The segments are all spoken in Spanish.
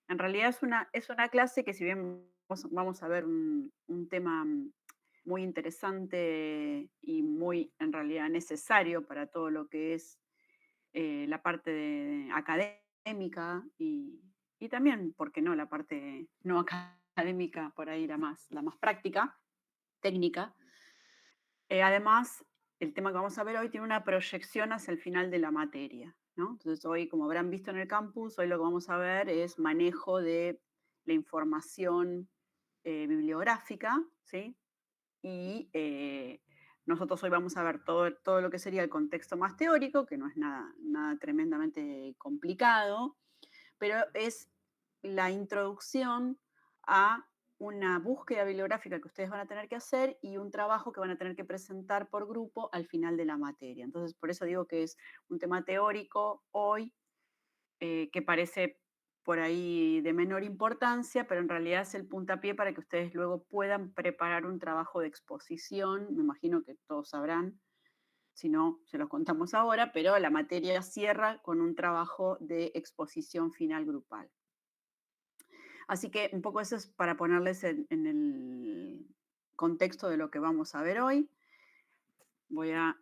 En realidad es una clase que si bien vamos a ver un tema muy interesante y muy en realidad necesario para todo lo que es la parte académica y también, ¿por qué no?, la parte no académica, por ahí la más práctica, técnica. Además, el tema que vamos a ver hoy tiene una proyección hacia el final de la materia, ¿no? Entonces, hoy, como habrán visto en el campus, hoy lo que vamos a ver es manejo de la información bibliográfica, ¿sí? Y nosotros hoy vamos a ver todo lo que sería el contexto más teórico, que no es nada tremendamente complicado, pero es la introducción a una búsqueda bibliográfica que ustedes van a tener que hacer y un trabajo que van a tener que presentar por grupo al final de la materia. Entonces, por eso digo que es un tema teórico hoy, que parece por ahí de menor importancia, pero en realidad es el puntapié para que ustedes luego puedan preparar un trabajo de exposición. Me imagino que todos sabrán, si no, se los contamos ahora, pero la materia cierra con un trabajo de exposición final grupal. Así que un poco eso es para ponerles en el contexto de lo que vamos a ver hoy. Voy a...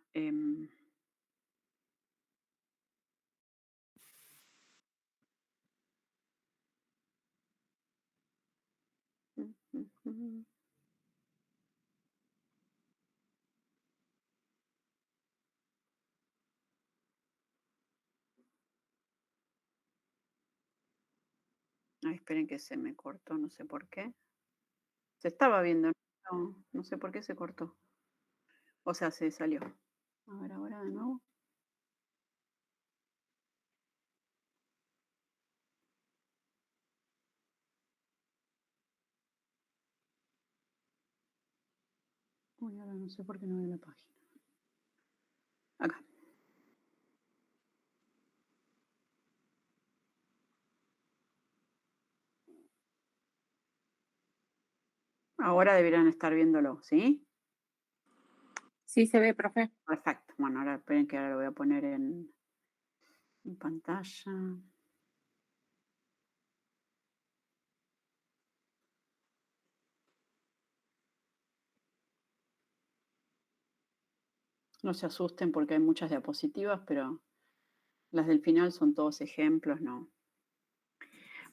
ay, esperen que se me cortó, no sé por qué. Se estaba viendo, no sé por qué se cortó. O sea, se salió. A ver, ahora de nuevo. Uy, ahora no sé por qué no veo la página. Acá. Ahora deberían estar viéndolo, ¿sí? Sí se ve, profe. Perfecto. Bueno, ahora esperen que ahora lo voy a poner en pantalla. No se asusten porque hay muchas diapositivas, pero las del final son todos ejemplos, ¿no?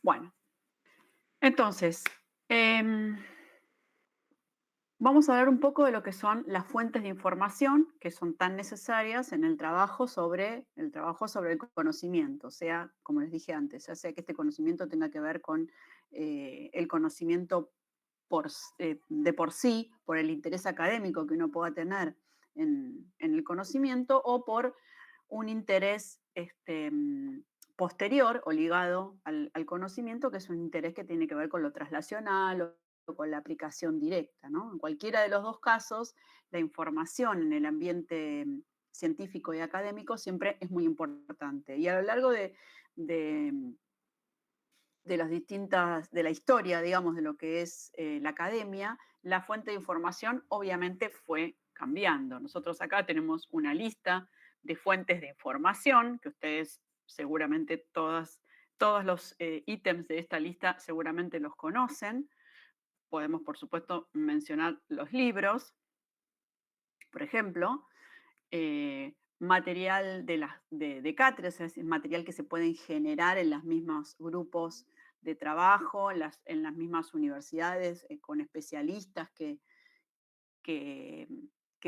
Bueno, entonces, em, vamos a hablar un poco de lo que son las fuentes de información que son tan necesarias en el trabajo sobre el conocimiento, o sea, como les dije antes, ya sea que este conocimiento tenga que ver con el conocimiento de por sí, por el interés académico que uno pueda tener en el conocimiento o por un interés posterior o ligado al conocimiento, que es un interés que tiene que ver con lo traslacional o con la aplicación directa, ¿no? En cualquiera de los dos casos, la información en el ambiente científico y académico siempre es muy importante. Y a lo largo de, de las de la historia, digamos, de lo que es la academia, la fuente de información obviamente fue cambiando. Nosotros acá tenemos una lista de fuentes de información que ustedes seguramente todos los ítems de esta lista seguramente los conocen. Podemos, por supuesto, mencionar los libros, por ejemplo, material de cátedras, es decir, material que se pueden generar en los mismos grupos de trabajo, en las mismas universidades, con especialistas que, que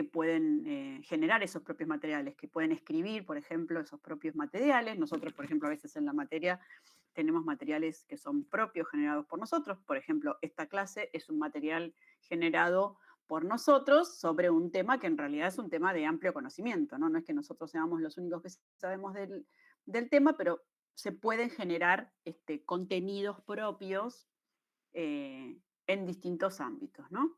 pueden generar esos propios materiales, que pueden escribir, por ejemplo, esos propios materiales. Nosotros, por ejemplo, a veces en la materia tenemos materiales que son propios, generados por nosotros. Por ejemplo, esta clase es un material generado por nosotros sobre un tema que en realidad es un tema de amplio conocimiento, ¿no? No es que nosotros seamos los únicos que sabemos del tema, pero se pueden generar contenidos propios en distintos ámbitos, ¿no?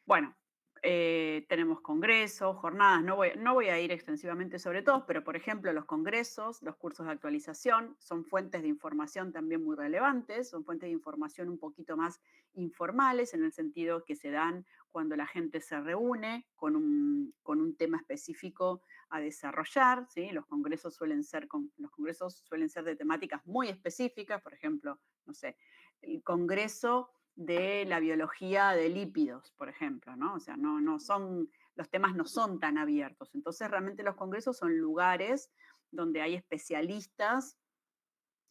Bueno, tenemos congresos, jornadas, no voy a ir extensivamente sobre todos, pero por ejemplo los congresos, los cursos de actualización son fuentes de información también muy relevantes, son fuentes de información un poquito más informales en el sentido que se dan cuando la gente se reúne con un tema específico a desarrollar, ¿sí? Los congresos suelen ser de temáticas muy específicas, por ejemplo, no sé, el congreso de la biología de lípidos, por ejemplo, ¿no? O sea, no son, los temas no son tan abiertos. Entonces, realmente los congresos son lugares donde hay especialistas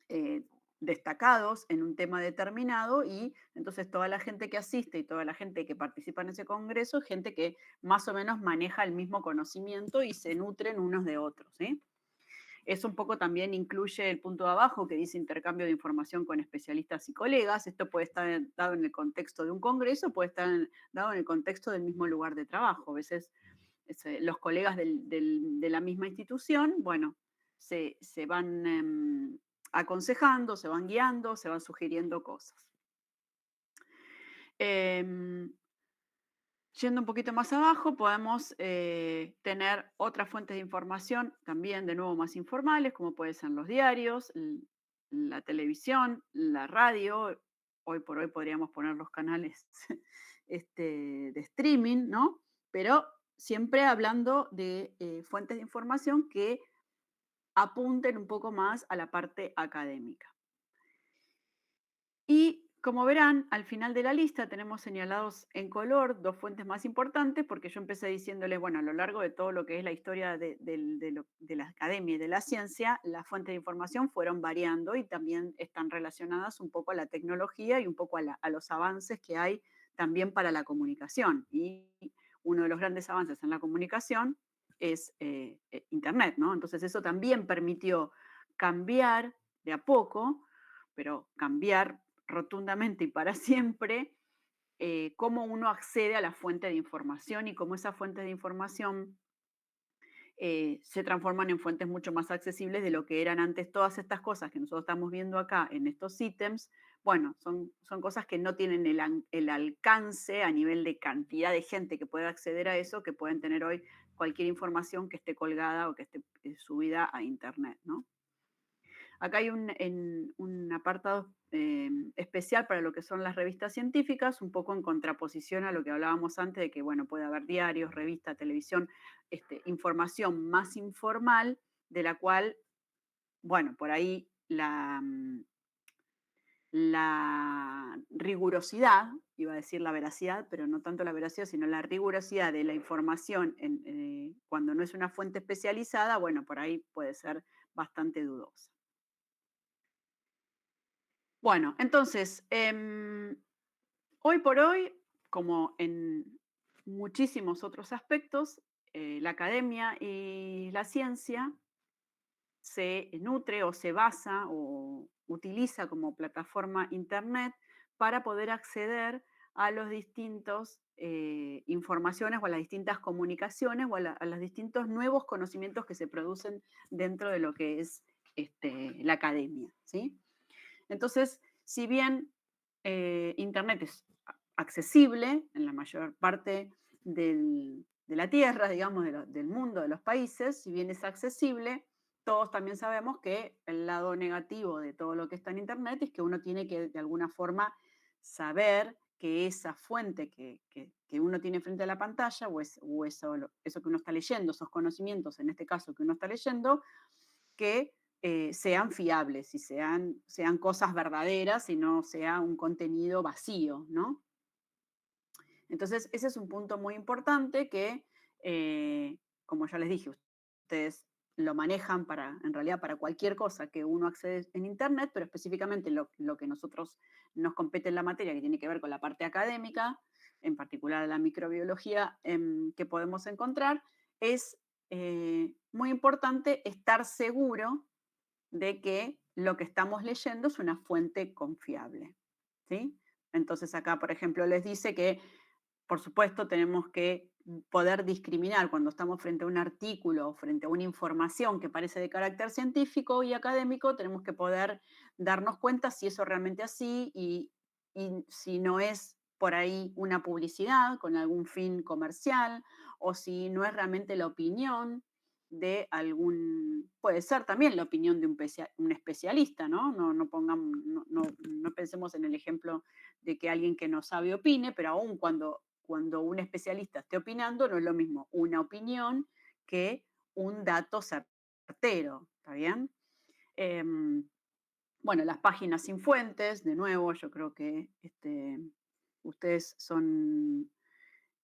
eh, destacados en un tema determinado y entonces toda la gente que asiste y toda la gente que participa en ese congreso es gente que más o menos maneja el mismo conocimiento y se nutren unos de otros, ¿sí? Eso un poco también incluye el punto de abajo que dice intercambio de información con especialistas y colegas. Esto puede estar dado en el contexto de un congreso, puede estar dado en el contexto del mismo lugar de trabajo. A veces los colegas de la misma institución, bueno, se van aconsejando, se van guiando, se van sugiriendo cosas. Em, Yendo un poquito más abajo, podemos tener otras fuentes de información, también de nuevo más informales, como pueden ser los diarios, la televisión, la radio. Hoy por hoy podríamos poner los canales de streaming, ¿no? Pero siempre hablando de fuentes de información que apunten un poco más a la parte académica. Y como verán, al final de la lista tenemos señalados en color dos fuentes más importantes, porque yo empecé diciéndoles, bueno, a lo largo de todo lo que es la historia de la academia y de la ciencia, las fuentes de información fueron variando y también están relacionadas un poco a la tecnología y un poco a los avances que hay también para la comunicación. Y uno de los grandes avances en la comunicación es Internet, ¿no? Entonces eso también permitió cambiar de a poco, pero cambiar rotundamente y para siempre cómo uno accede a la fuente de información y cómo esa fuente de información se transforman en fuentes mucho más accesibles de lo que eran antes. Todas estas cosas que nosotros estamos viendo acá en estos ítems, bueno, son cosas que no tienen el alcance a nivel de cantidad de gente que pueda acceder a eso, que pueden tener hoy cualquier información que esté colgada o que esté subida a Internet, ¿no? Acá hay un apartado especial para lo que son las revistas científicas, un poco en contraposición a lo que hablábamos antes de que, bueno, puede haber diarios, revistas, televisión, información más informal, de la cual, bueno, por ahí la rigurosidad, iba a decir la veracidad, pero no tanto la veracidad, sino la rigurosidad de la información cuando no es una fuente especializada, bueno, por ahí puede ser bastante dudosa. Bueno, entonces, hoy por hoy, como en muchísimos otros aspectos, la academia y la ciencia se nutre o se basa o utiliza como plataforma Internet para poder acceder a los distintos informaciones o a las distintas comunicaciones o a los distintos nuevos conocimientos que se producen dentro de lo que es la academia, ¿sí? Entonces, si bien Internet es accesible en la mayor parte de la Tierra, digamos, del mundo, de los países, si bien es accesible, todos también sabemos que el lado negativo de todo lo que está en Internet es que uno tiene que, de alguna forma, saber que esa fuente que uno tiene frente a la pantalla, o eso que uno está leyendo, esos conocimientos, en este caso que uno está leyendo, que sean fiables y sean cosas verdaderas y no sea un contenido vacío, ¿no? Entonces, ese es un punto muy importante que, como ya les dije, ustedes lo manejan en realidad para cualquier cosa que uno accede en Internet, pero específicamente lo que nosotros nos compete en la materia, que tiene que ver con la parte académica, en particular la microbiología que podemos encontrar, es muy importante estar seguro de que lo que estamos leyendo es una fuente confiable, ¿sí? Entonces acá, por ejemplo, les dice que, por supuesto, tenemos que poder discriminar cuando estamos frente a un artículo o frente a una información que parece de carácter científico y académico, tenemos que poder darnos cuenta si eso realmente es así y si no es por ahí una publicidad con algún fin comercial o si no es realmente la opinión de puede ser también la opinión de un especialista, ¿no? No pensemos en el ejemplo de que alguien que no sabe opine, pero aún cuando un especialista esté opinando, no es lo mismo una opinión que un dato certero, ¿está bien? Em, bueno, las páginas sin fuentes, de nuevo, yo creo que ustedes son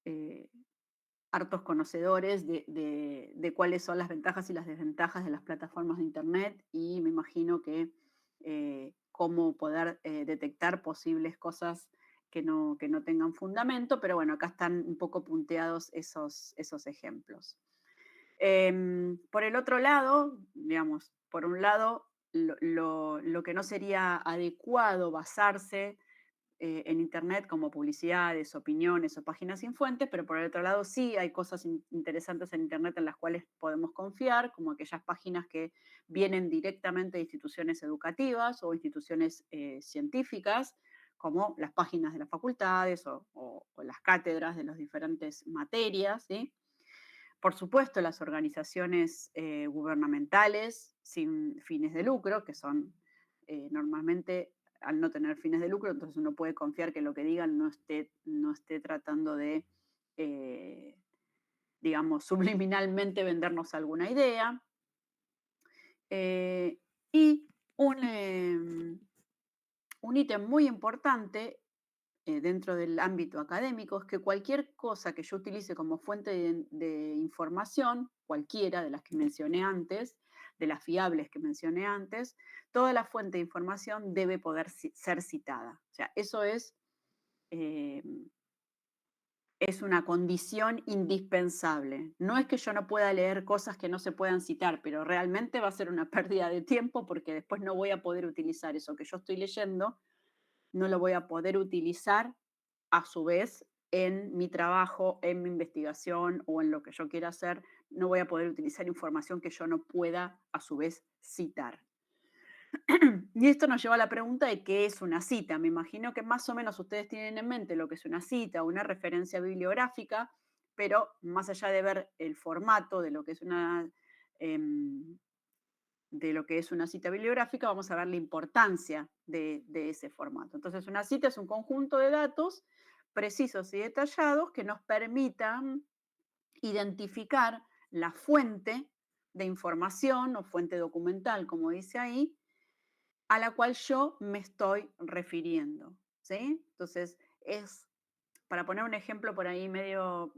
eh, hartos conocedores de cuáles son las ventajas y las desventajas de las plataformas de Internet y me imagino que cómo poder detectar posibles cosas que no tengan fundamento, pero bueno, acá están un poco punteados esos ejemplos. Por el otro lado, digamos, por un lado, lo que no sería adecuado basarse en Internet como publicidades, opiniones o páginas sin fuentes, pero por el otro lado sí hay cosas interesantes en Internet en las cuales podemos confiar, como aquellas páginas que vienen directamente de instituciones educativas o instituciones científicas, como las páginas de las facultades o las cátedras de las diferentes materias, ¿sí? Por supuesto, las organizaciones gubernamentales sin fines de lucro, que son normalmente al no tener fines de lucro, entonces uno puede confiar que lo que digan no esté tratando de, eh, digamos, subliminalmente vendernos alguna idea. Eh, y un ítem muy importante dentro del ámbito académico es que cualquier cosa que yo utilice como fuente de información, cualquiera de las que mencioné antes, de las fiables que mencioné antes, toda la fuente de información debe poder ser citada. O sea, eso eh, es una condición indispensable. No es que yo no pueda leer cosas que no se puedan citar, pero realmente va a ser una pérdida de tiempo porque después no voy a poder utilizar eso que yo estoy leyendo, no lo voy a poder utilizar a su vez en mi trabajo, en mi investigación o en lo que yo quiera hacer, no voy a poder utilizar información que yo no pueda a su vez citar. Y esto nos lleva a la pregunta de qué es una cita. Me imagino que más o menos ustedes tienen en mente lo que es una cita, una referencia bibliográfica, pero más allá de ver el formato de lo que es em, de lo que es una cita bibliográfica, vamos a ver la importancia de ese formato. Entonces, una cita es un conjunto de datos precisos y detallados que nos permitan identificar la fuente de información o fuente documental, como dice ahí, a la cual yo me estoy refiriendo. ¿Sí? Entonces, es, para poner un ejemplo por ahí medio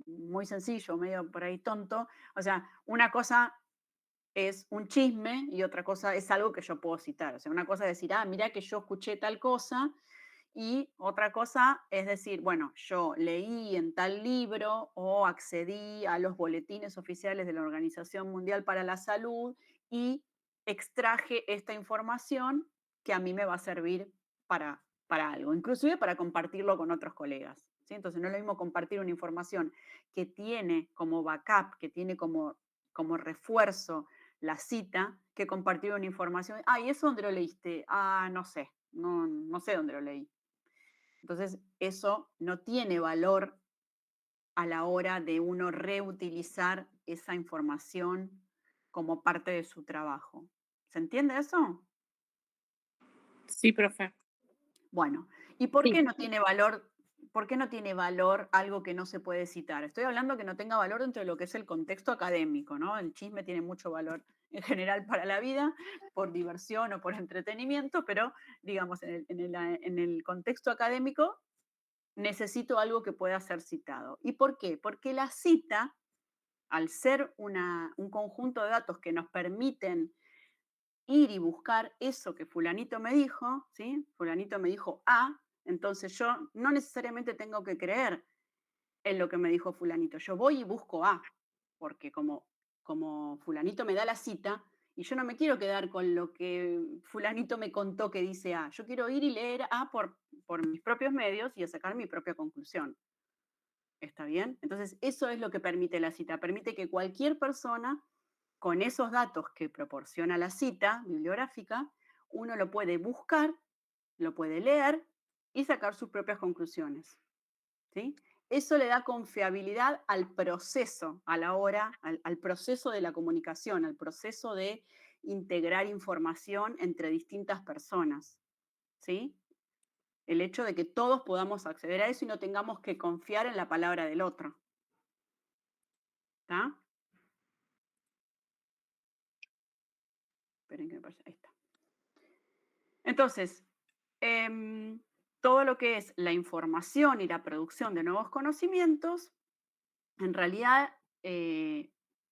muy sencillo, medio por ahí tonto, o sea, una cosa es un chisme y otra cosa es algo que yo puedo citar. O sea, una cosa es decir, ah, mira que yo escuché tal cosa y otra cosa es decir, bueno, yo leí en tal libro o accedí a los boletines oficiales de la Organización Mundial para la Salud y extraje esta información que a mí me va a servir para algo, inclusive para compartirlo con otros colegas. ¿Sí? Entonces, no es lo mismo compartir una información que tiene como backup, que tiene como refuerzo la cita, que compartir una información. Ah, ¿y eso dónde lo leíste? Ah, no sé, no sé dónde lo leí. Entonces, eso no tiene valor a la hora de uno reutilizar esa información como parte de su trabajo. ¿Se entiende eso? Sí, profe. Bueno, ¿y por qué Sí. no tiene valor? ¿Por qué no tiene valor algo que no se puede citar? Estoy hablando que no tenga valor dentro de lo que es el contexto académico, ¿no? El chisme tiene mucho valor en general para la vida, por diversión o por entretenimiento, pero digamos, en el contexto académico necesito algo que pueda ser citado. ¿Y por qué? Porque la cita, al ser un conjunto de datos que nos permiten ir y buscar eso que fulanito me dijo, ¿sí? Fulanito me dijo A, entonces yo no necesariamente tengo que creer en lo que me dijo fulanito. Yo voy y busco A, porque como fulanito me da la cita, y yo no me quiero quedar con lo que fulanito me contó que dice A. Yo quiero ir y leer A por mis propios medios y a sacar mi propia conclusión. ¿Está bien? Entonces, eso es lo que permite la cita. Permite que cualquier persona, con esos datos que proporciona la cita bibliográfica, uno lo puede buscar, lo puede leer y sacar sus propias conclusiones. ¿Sí? Eso le da confiabilidad al proceso, a la hora, al proceso de la comunicación, al proceso de integrar información entre distintas personas. ¿Sí? El hecho de que todos podamos acceder a eso y no tengamos que confiar en la palabra del otro. ¿Está? Esperen que me parece, ahí está. Entonces, em, todo lo que es la información y la producción de nuevos conocimientos, en realidad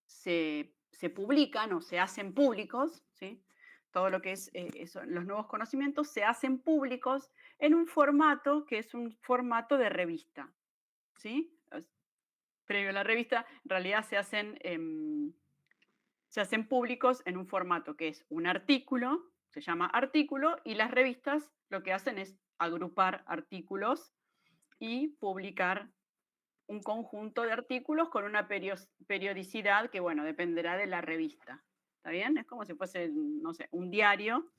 se publican o se hacen públicos, ¿sí? Todo lo que es los nuevos conocimientos se hacen públicos en un formato que es un formato de revista, ¿sí? Previo a la revista, en realidad se hacen públicos en un formato que es un artículo, se llama artículo, y las revistas lo que hacen es agrupar artículos y publicar un conjunto de artículos con una periodicidad que, bueno, dependerá de la revista. ¿Está bien? Es como si fuese, no sé, un diario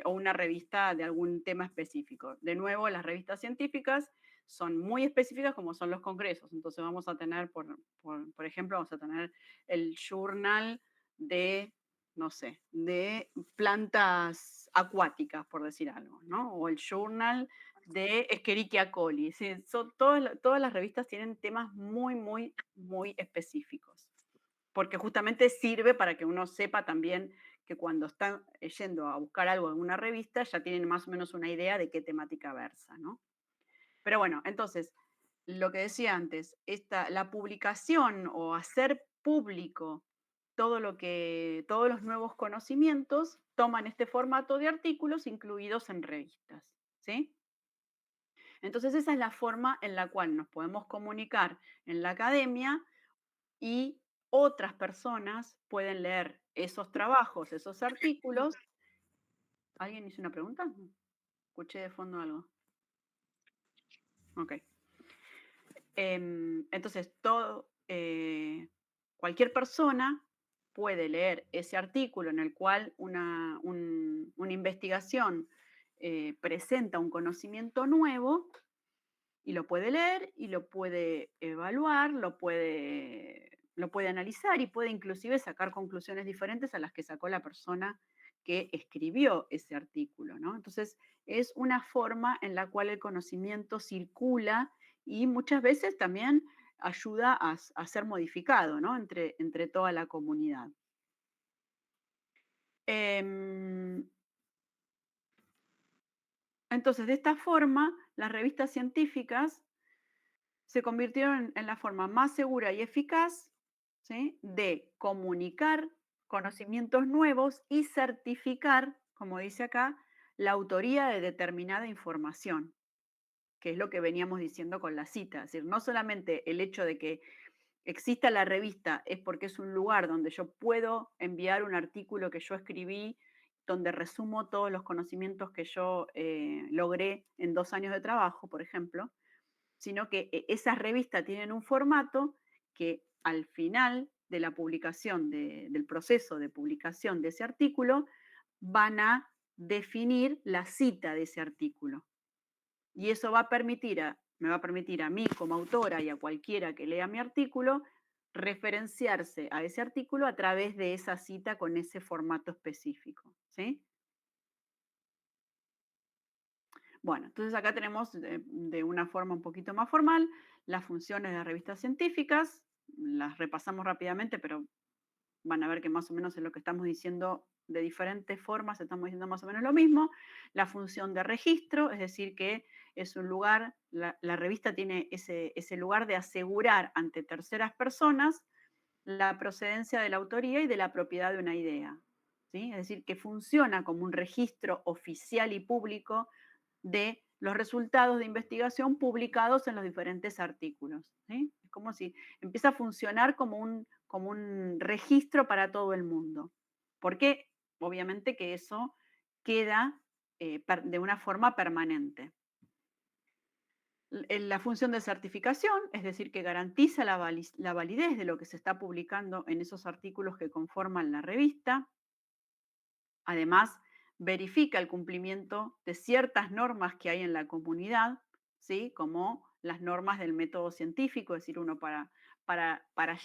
o una revista de algún tema específico. De nuevo, las revistas científicas son muy específicas como son los congresos. Entonces vamos a tener, por ejemplo, vamos a tener el journal de, no sé, de plantas acuáticas, por decir algo, ¿no? O el journal de Escherichia coli. Sí, todas las revistas tienen temas muy, muy, muy específicos, porque justamente sirve para que uno sepa también que cuando está yendo a buscar algo en una revista ya tienen más o menos una idea de qué temática versa, ¿no? Pero bueno, entonces, lo que decía antes, la publicación o hacer público todos los nuevos conocimientos toman este formato de artículos incluidos en revistas, ¿sí? Entonces esa es la forma en la cual nos podemos comunicar en la academia y otras personas pueden leer esos trabajos, esos artículos. ¿Alguien hizo una pregunta? Escuché de fondo algo. Ok. Entonces, cualquier persona puede leer ese artículo en el cual una investigación presenta un conocimiento nuevo y lo puede leer y lo puede evaluar, lo puede analizar y puede inclusive sacar conclusiones diferentes a las que sacó la persona que escribió ese artículo, ¿no? Entonces, es una forma en la cual el conocimiento circula y muchas veces también ayuda a ser modificado, ¿no? Entre toda la comunidad. Em, entonces, de esta forma, las revistas científicas se convirtieron en la forma más segura y eficaz, ¿sí?, de comunicar conocimientos nuevos y certificar, como dice acá, la autoría de determinada información, que es lo que veníamos diciendo con la cita. Es decir, no solamente el hecho de que exista la revista es porque es un lugar donde yo puedo enviar un artículo que yo escribí, donde resumo todos los conocimientos que yo logré en 2 años de trabajo, por ejemplo, sino que esas revistas tienen un formato que al final de la publicación, del proceso de publicación de ese artículo, van a definir la cita de ese artículo. Y eso me va a permitir a mí como autora y a cualquiera que lea mi artículo referenciarse a ese artículo a través de esa cita con ese formato específico, ¿sí? Bueno, entonces acá tenemos de una forma un poquito más formal las funciones de revistas científicas, las repasamos rápidamente, pero van a ver que más o menos es lo que estamos diciendo de diferentes formas, estamos diciendo más o menos lo mismo. La función de registro, es decir, que es un lugar, la revista tiene ese lugar de asegurar ante terceras personas la procedencia de la autoría y de la propiedad de una idea, ¿sí? Es decir, que funciona como un registro oficial y público de los resultados de investigación publicados en los diferentes artículos, ¿sí? Es como si empieza a funcionar como un registro para todo el mundo, porque obviamente que eso queda de una forma permanente. La función de certificación, es decir, que garantiza la validez de lo que se está publicando en esos artículos que conforman la revista. Además, verifica el cumplimiento de ciertas normas que hay en la comunidad, ¿sí?, como las normas del método científico, es decir, uno para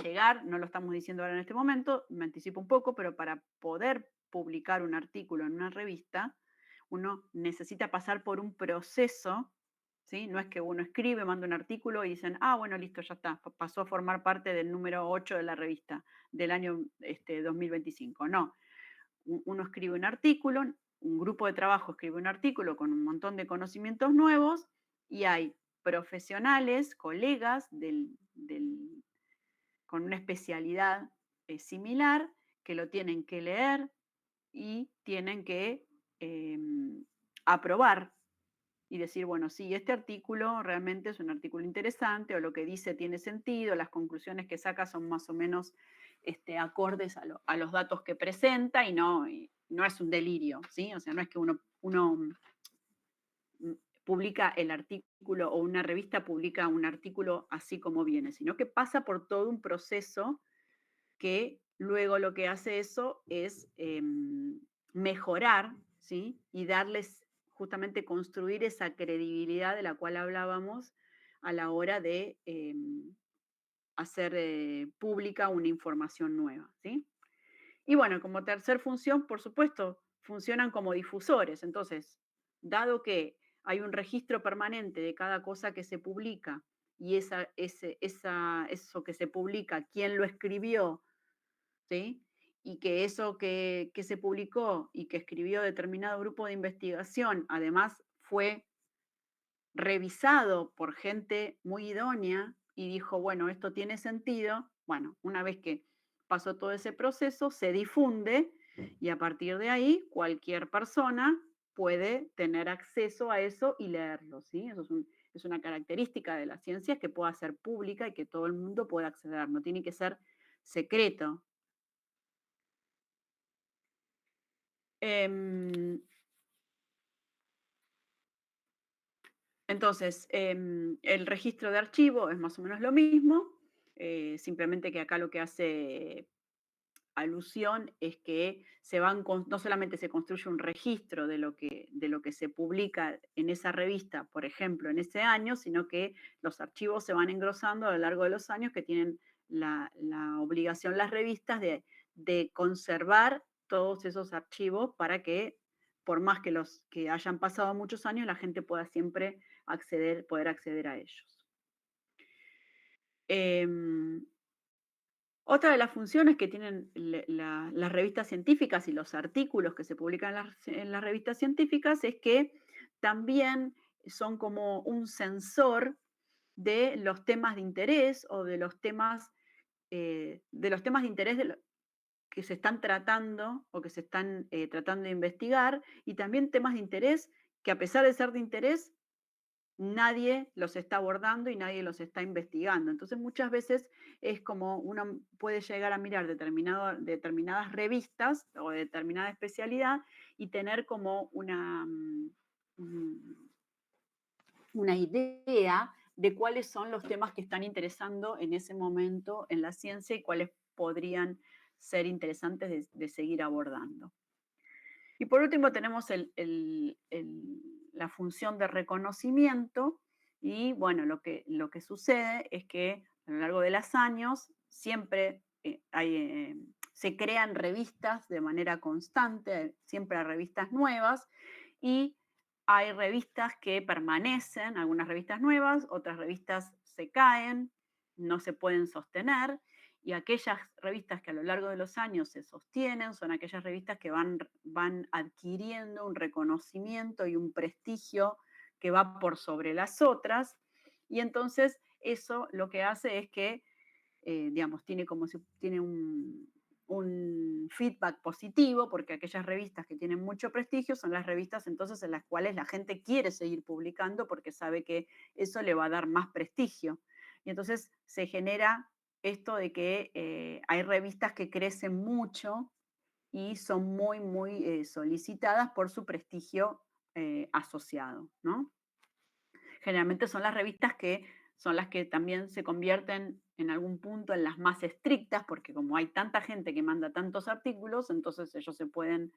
llegar, no lo estamos diciendo ahora en este momento, me anticipo un poco, pero para poder publicar un artículo en una revista, uno necesita pasar por un proceso, ¿sí? No es que uno escribe, manda un artículo y dicen, ah, bueno, listo, ya está, pasó a formar parte del número 8 de la revista del año 2025. No, uno escribe un artículo, un grupo de trabajo escribe un artículo con un montón de conocimientos nuevos y hay profesionales, colegas con una especialidad similar que lo tienen que leer y tienen que aprobar y decir, bueno, sí, este artículo realmente es un artículo interesante o lo que dice tiene sentido, las conclusiones que saca son más o menos acordes a los datos que presenta y no es un delirio, ¿sí? O sea, no es que uno publica el artículo o una revista publica un artículo así como viene, sino que pasa por todo un proceso que luego lo que hace eso es mejorar, ¿sí? Y darles, justamente construir esa credibilidad de la cual hablábamos a la hora de hacer pública una información nueva, ¿sí? Y bueno, como tercer función, por supuesto, funcionan como difusores. Entonces, dado que hay un registro permanente de cada cosa que se publica y eso que se publica, quién lo escribió, ¿sí? Y que eso que se publicó y que escribió determinado grupo de investigación, además fue revisado por gente muy idónea y dijo, bueno, esto tiene sentido. Bueno, una vez que pasó todo ese proceso, se difunde y a partir de ahí cualquier persona puede tener acceso a eso y leerlo, ¿sí? Eso es una característica de la ciencia que pueda ser pública y que todo el mundo pueda acceder, no tiene que ser secreto. Em, entonces, el registro de archivo es más o menos lo mismo, simplemente que acá lo que hace alusión es que no solamente se construye un registro de lo que se publica en esa revista, por ejemplo, en ese año, sino que los archivos se van engrosando a lo largo de los años que tienen la obligación las revistas de conservar todos esos archivos para que, por más que los que hayan pasado muchos años, la gente pueda siempre poder acceder a ellos. Em, Otra de las funciones que tienen las revistas científicas y los artículos que se publican en las revistas científicas es que también son como un sensor de los temas de interés o de los temas de interés que se están tratando o que se están tratando de investigar y también temas de interés que a pesar de ser de interés nadie los está abordando y nadie los está investigando. Entonces, muchas veces es como uno puede llegar a mirar determinadas revistas o de determinada especialidad y tener como un- una idea de cuáles son los temas que están interesando en ese momento en la ciencia y cuáles podrían ser interesantes de seguir abordando. Y por último tenemos la función de reconocimiento y bueno, lo que sucede es que a lo largo de los años siempre se crean revistas de manera constante, siempre hay revistas nuevas y hay revistas que permanecen, algunas revistas nuevas, otras revistas se caen, no se pueden sostener y aquellas revistas que a lo largo de los años se sostienen son aquellas revistas que van adquiriendo un reconocimiento y un prestigio que va por sobre las otras. Y entonces eso lo que hace es que, digamos, tiene un feedback positivo, porque aquellas revistas que tienen mucho prestigio son las revistas entonces en las cuales la gente quiere seguir publicando porque sabe que eso le va a dar más prestigio. Y entonces se genera esto de que hay revistas que crecen mucho y son muy solicitadas por su prestigio asociado, ¿no? Generalmente son las revistas que son las que también se convierten en algún punto en las más estrictas, porque como hay tanta gente que manda tantos artículos, entonces ellos se pueden,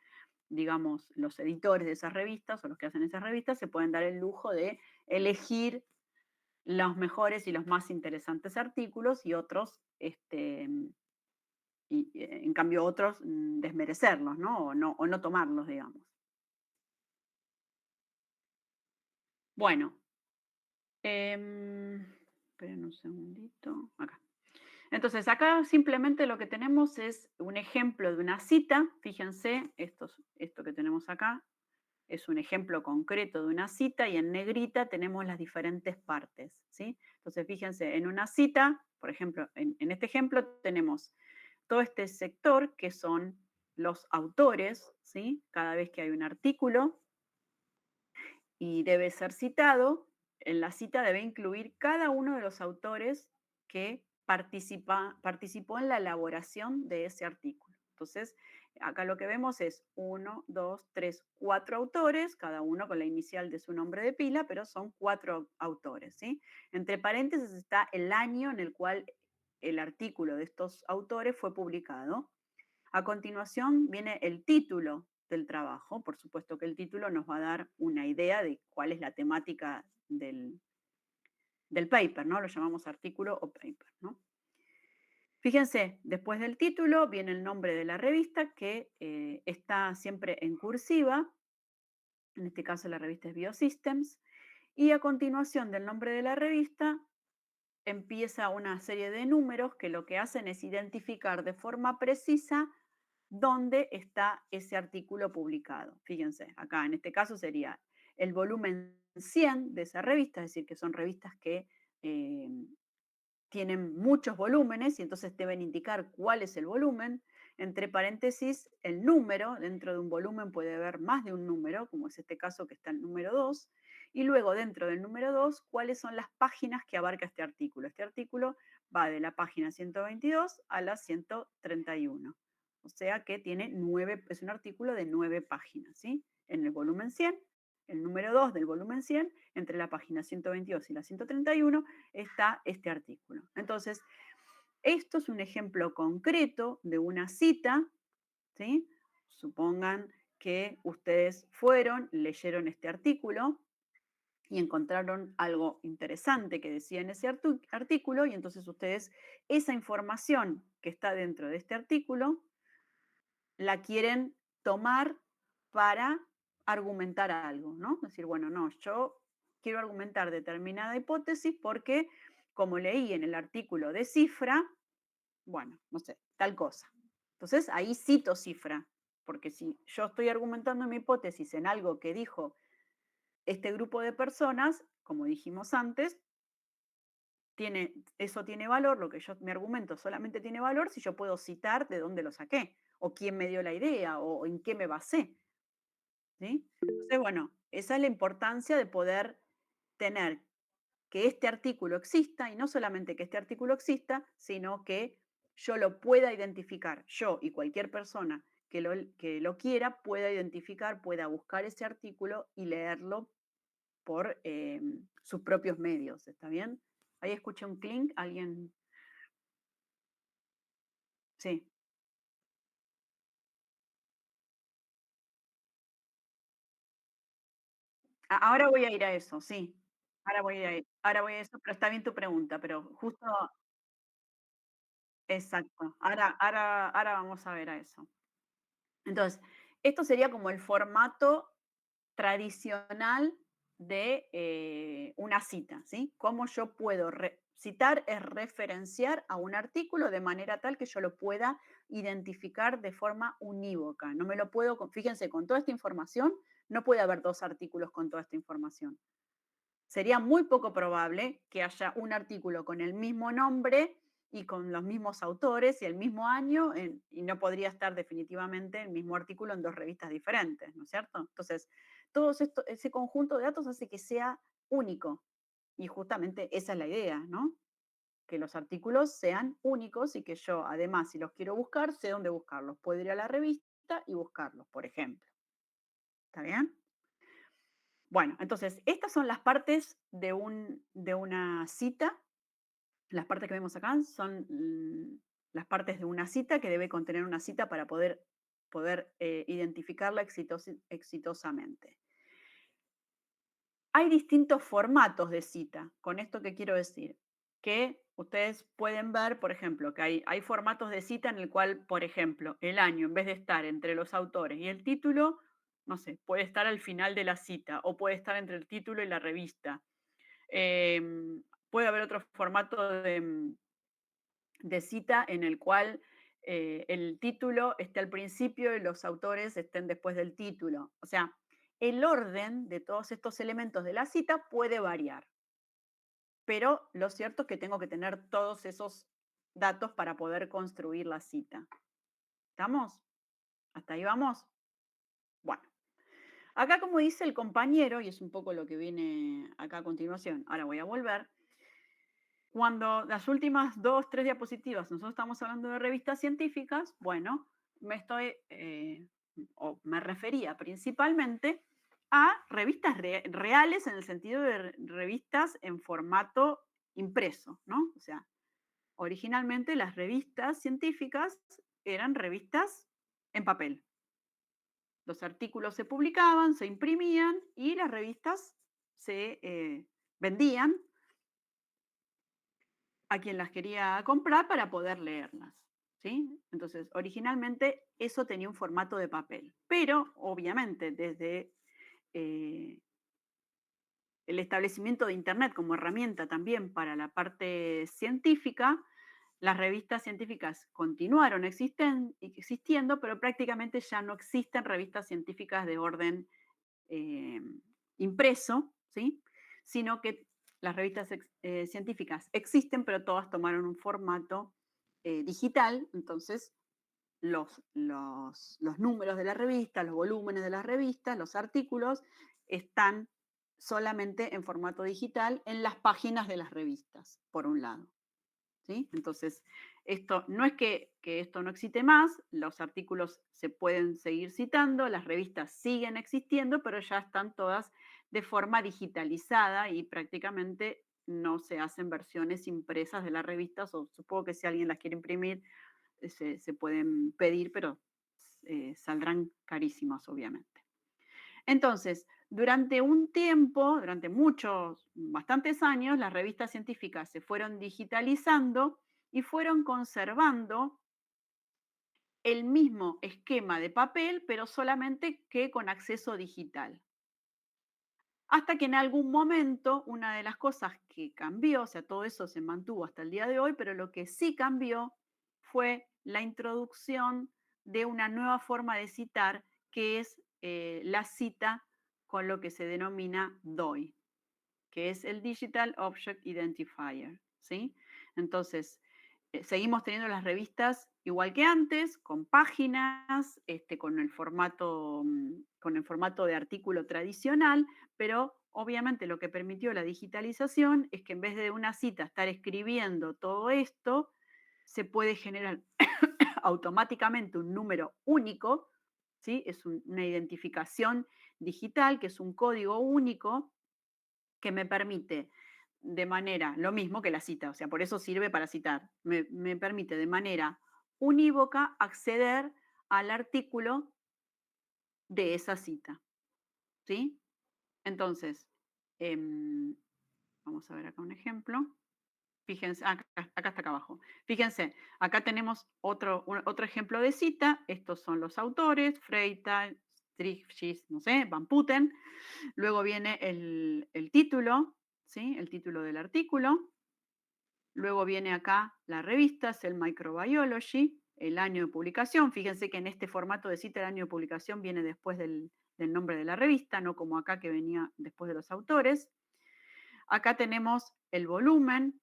digamos, los editores de esas revistas o los que hacen esas revistas se pueden dar el lujo de elegir los mejores y los más interesantes artículos y otros, en cambio otros desmerecerlos, ¿no? O no tomarlos, digamos. Bueno, esperen un segundito, acá. Entonces, acá simplemente lo que tenemos es un ejemplo de una cita. Fíjense, esto que tenemos acá es un ejemplo concreto de una cita y en negrita tenemos las diferentes partes, ¿sí? Entonces, fíjense, en una cita, por ejemplo, en este ejemplo tenemos todo este sector que son los autores, ¿sí? Cada vez que hay un artículo y debe ser citado, en la cita debe incluir cada uno de los autores que participó en la elaboración de ese artículo. Entonces, acá lo que vemos es uno, dos, tres, cuatro autores, cada uno con la inicial de su nombre de pila, pero son cuatro autores, ¿sí? Entre paréntesis está el año en el cual el artículo de estos autores fue publicado. A continuación viene el título del trabajo. Por supuesto que el título nos va a dar una idea de cuál es la temática del paper, ¿no? Lo llamamos artículo o paper, ¿no? Fíjense, después del título viene el nombre de la revista que está siempre en cursiva. En este caso la revista es Biosystems. Y a continuación del nombre de la revista empieza una serie de números que lo que hacen es identificar de forma precisa dónde está ese artículo publicado. Fíjense, acá en este caso sería el volumen 100 de esa revista, es decir, que son revistas que eh, tienen muchos volúmenes y entonces deben indicar cuál es el volumen. Entre paréntesis, el número, dentro de un volumen puede haber más de un número, como es este caso que está el número 2. Y luego dentro del número 2, cuáles son las páginas que abarca este artículo. Este artículo va de la página 122 a la 131. O sea que tiene es un artículo de 9 páginas, ¿sí? En el volumen 100, el número 2 del volumen 100, entre la página 122 y la 131, está este artículo. Entonces, esto es un ejemplo concreto de una cita, ¿sí? Supongan que ustedes fueron, leyeron este artículo y encontraron algo interesante que decía en ese artículo y entonces ustedes esa información que está dentro de este artículo la quieren tomar para argumentar algo, ¿no? Decir, bueno, no, yo quiero argumentar determinada hipótesis porque, como leí en el artículo de cifra, bueno, no sé, tal cosa. Entonces, ahí cito cifra, porque si yo estoy argumentando mi hipótesis en algo que dijo este grupo de personas, como dijimos antes, eso tiene valor, lo que yo mi argumento solamente tiene valor si yo puedo citar de dónde lo saqué, o quién me dio la idea, o en qué me basé, ¿sí? Entonces, bueno, esa es la importancia de poder tener que este artículo exista, y no solamente que este artículo exista, sino que yo lo pueda identificar, yo y cualquier persona que lo quiera, pueda identificar, pueda buscar ese artículo y leerlo por sus propios medios, ¿está bien? Ahí escuché un clink, alguien, sí. Ahora voy a ir a eso, sí. Ahora voy a eso, pero está bien tu pregunta, pero justo exacto. Ahora vamos a ver a eso. Entonces, esto sería como el formato tradicional de una cita, ¿sí? Cómo yo puedo citar es referenciar a un artículo de manera tal que yo lo pueda identificar de forma unívoca. No me lo puedo, fíjense, con toda esta información, no puede haber dos artículos con toda esta información. Sería muy poco probable que haya un artículo con el mismo nombre y con los mismos autores y el mismo año, y no podría estar definitivamente el mismo artículo en dos revistas diferentes, ¿no es cierto? Entonces, ese conjunto de datos hace que sea único. Y justamente esa es la idea, ¿no? Que los artículos sean únicos y que yo, además, si los quiero buscar, sé dónde buscarlos. Puedo ir a la revista y buscarlos, por ejemplo. ¿Está bien? Bueno, entonces, estas son las partes de una cita. Las partes que vemos acá son las partes de una cita que debe contener una cita para poder identificarla exitosamente. Hay distintos formatos de cita. ¿Con esto qué quiero decir? Que ustedes pueden ver, por ejemplo, que hay formatos de cita en el cual, por ejemplo, el año, en vez de estar entre los autores y el título, no sé, puede estar al final de la cita o puede estar entre el título y la revista. Puede haber otro formato de cita en el cual el título esté al principio y los autores estén después del título. O sea, el orden de todos estos elementos de la cita puede variar, pero lo cierto es que tengo que tener todos esos datos para poder construir la cita. ¿Estamos? ¿Hasta ahí vamos? Bueno, acá como dice el compañero, y es un poco lo que viene acá a continuación, ahora voy a volver. Cuando las últimas 2, 3 diapositivas, nosotros estamos hablando de revistas científicas, bueno, o me refería principalmente a revistas reales en el sentido de revistas en formato impreso, ¿no? O sea, originalmente las revistas científicas eran revistas en papel. Los artículos se publicaban, se imprimían y las revistas se vendían a quien las quería comprar para poder leerlas, ¿sí? Entonces, originalmente eso tenía un formato de papel, pero obviamente desde eh, el establecimiento de Internet como herramienta también para la parte científica, las revistas científicas continuaron existiendo, pero prácticamente ya no existen revistas científicas de orden eh, impreso, ¿sí? Sino que las revistas científicas existen, pero todas tomaron un formato digital, entonces los números de la revista, los volúmenes de las revistas, los artículos, están solamente en formato digital en las páginas de las revistas, por un lado. ¿Sí? Entonces, esto no es que esto no existe más, los artículos se pueden seguir citando, las revistas siguen existiendo, pero ya están todas de forma digitalizada y prácticamente no se hacen versiones impresas de las revistas, o supongo que si alguien las quiere imprimir, se pueden pedir, pero saldrán carísimas, obviamente. Entonces, durante un tiempo, durante muchos, bastantes años, las revistas científicas se fueron digitalizando y fueron conservando el mismo esquema de papel, pero solamente que con acceso digital. Hasta que en algún momento una de las cosas que cambió, o sea, todo eso se mantuvo hasta el día de hoy, pero lo que sí cambió fue la introducción de una nueva forma de citar, que es la cita con lo que se denomina DOI, que es el Digital Object Identifier, ¿sí? Entonces, seguimos teniendo las revistas igual que antes, con páginas, con el formato de artículo tradicional, pero obviamente lo que permitió la digitalización es que en vez de una cita estar escribiendo todo esto, se puede generar automáticamente un número único, ¿sí? Es una identificación digital, que es un código único que me permite de manera, lo mismo que la cita, o sea, por eso sirve para citar, me permite de manera unívoca acceder al artículo de esa cita, ¿sí? Entonces, em, vamos a ver acá un ejemplo. Fíjense, acá está acá abajo. Fíjense, acá tenemos otro ejemplo de cita. Estos son los autores, Freytag, Strickschitz, no sé, Van Putten. Luego viene el título, ¿sí? El título del artículo. Luego viene acá la revista, Cell Microbiology, el año de publicación. Fíjense que en este formato de cita el año de publicación viene después del nombre de la revista, no como acá que venía después de los autores. Acá tenemos el volumen,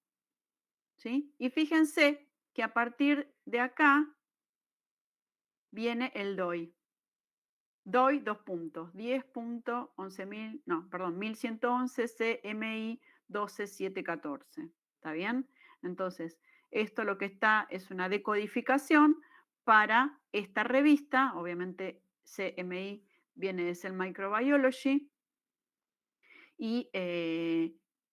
¿sí? Y fíjense que a partir de acá viene el DOI. DOI, dos puntos, 10.11.000, no, perdón, 1111 CMI 12714. ¿Está bien? Entonces, esto lo que está es una decodificación para esta revista. Obviamente, CMI viene de Cell Microbiology. Y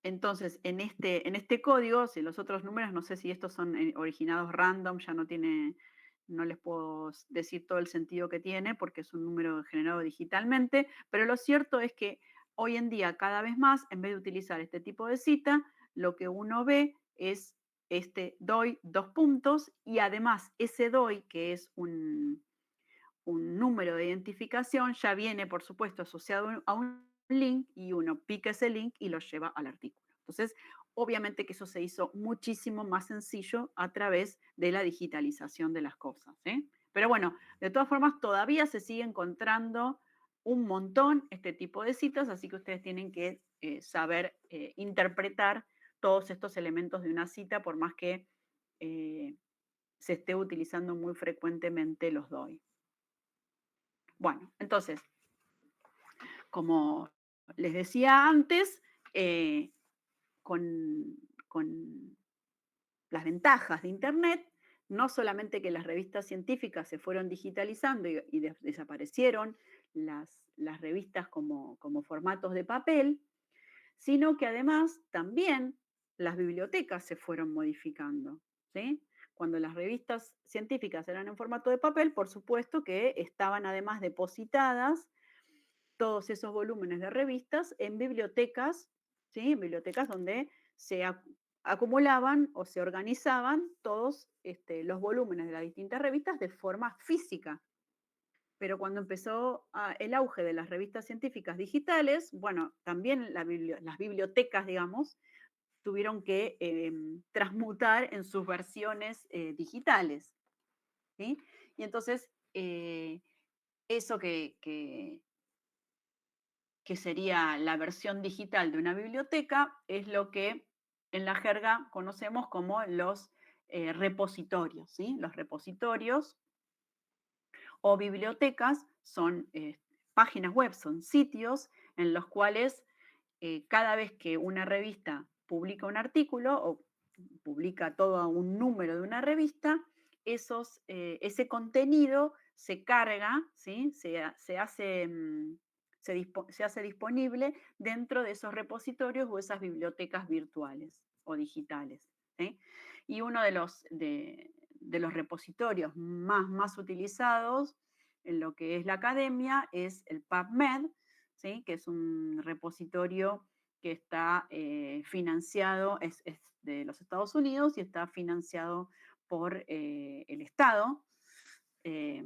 entonces, en este código, si los otros números, no sé si estos son originados random, ya no les puedo decir todo el sentido que tiene porque es un número generado digitalmente, pero lo cierto es que hoy en día cada vez más, en vez de utilizar este tipo de cita, lo que uno ve es este DOI dos puntos y además ese DOI, que es un número de identificación, ya viene, por supuesto, asociado a un link y uno pica ese link y lo lleva al artículo. Entonces, obviamente que eso se hizo muchísimo más sencillo a través de la digitalización de las cosas, ¿sí? Pero bueno, de todas formas, todavía se sigue encontrando un montón este tipo de citas, así que ustedes tienen que saber interpretar todos estos elementos de una cita, por más que eh, se esté utilizando muy frecuentemente los doy. Bueno, entonces, como les decía antes, eh, con, con las ventajas de Internet, no solamente que las revistas científicas se fueron digitalizando y desaparecieron las revistas como formatos de papel, sino que además también las bibliotecas se fueron modificando, ¿sí? Cuando las revistas científicas eran en formato de papel, por supuesto que estaban además depositadas todos esos volúmenes de revistas en bibliotecas, ¿sí? En bibliotecas donde se acumulaban o se organizaban todos los volúmenes de las distintas revistas de forma física. Pero cuando empezó el auge de las revistas científicas digitales, bueno, también las bibliotecas, digamos, tuvieron que transmutar en sus versiones digitales, ¿sí? Y entonces, eso que sería la versión digital de una biblioteca, es lo que en la jerga conocemos como los repositorios, ¿sí? Los repositorios o bibliotecas son páginas web, son sitios en los cuales cada vez que una revista publica un artículo o publica todo un número de una revista, ese contenido se carga, ¿sí? Se hace, se hace disponible dentro de esos repositorios o esas bibliotecas virtuales o digitales, ¿sí? Y uno de los repositorios más utilizados en lo que es la academia es el PubMed, ¿sí? Que es un repositorio que está financiado, es de los Estados Unidos y está financiado por el Estado eh,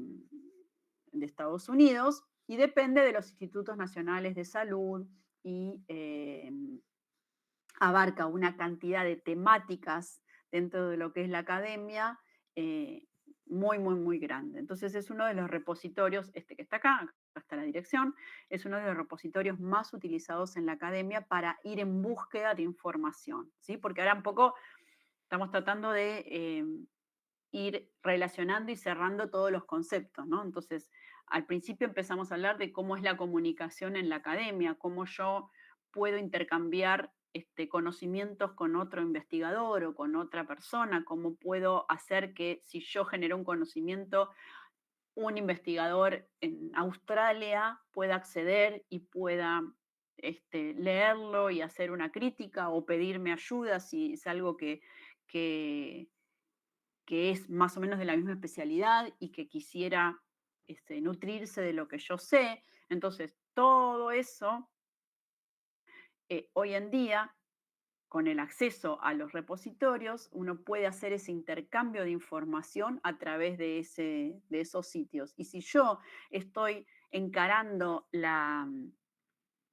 de Estados Unidos y depende de los institutos nacionales de salud y abarca una cantidad de temáticas dentro de lo que es la academia muy grande. Entonces es uno de los repositorios, este que está acá está la dirección, es uno de los repositorios más utilizados en la academia para ir en búsqueda de información, ¿sí? Porque ahora un poco estamos tratando de ir relacionando y cerrando todos los conceptos, ¿no? Entonces, al principio empezamos a hablar de cómo es la comunicación en la academia, cómo yo puedo intercambiar conocimientos con otro investigador o con otra persona, cómo puedo hacer que si yo genero un conocimiento, un investigador en Australia pueda acceder y pueda leerlo y hacer una crítica o pedirme ayuda si es algo que, que es más o menos de la misma especialidad y que quisiera nutrirse de lo que yo sé. Entonces, todo eso, hoy en día, con el acceso a los repositorios, uno puede hacer ese intercambio de información a través de esos sitios. Y si yo estoy encarando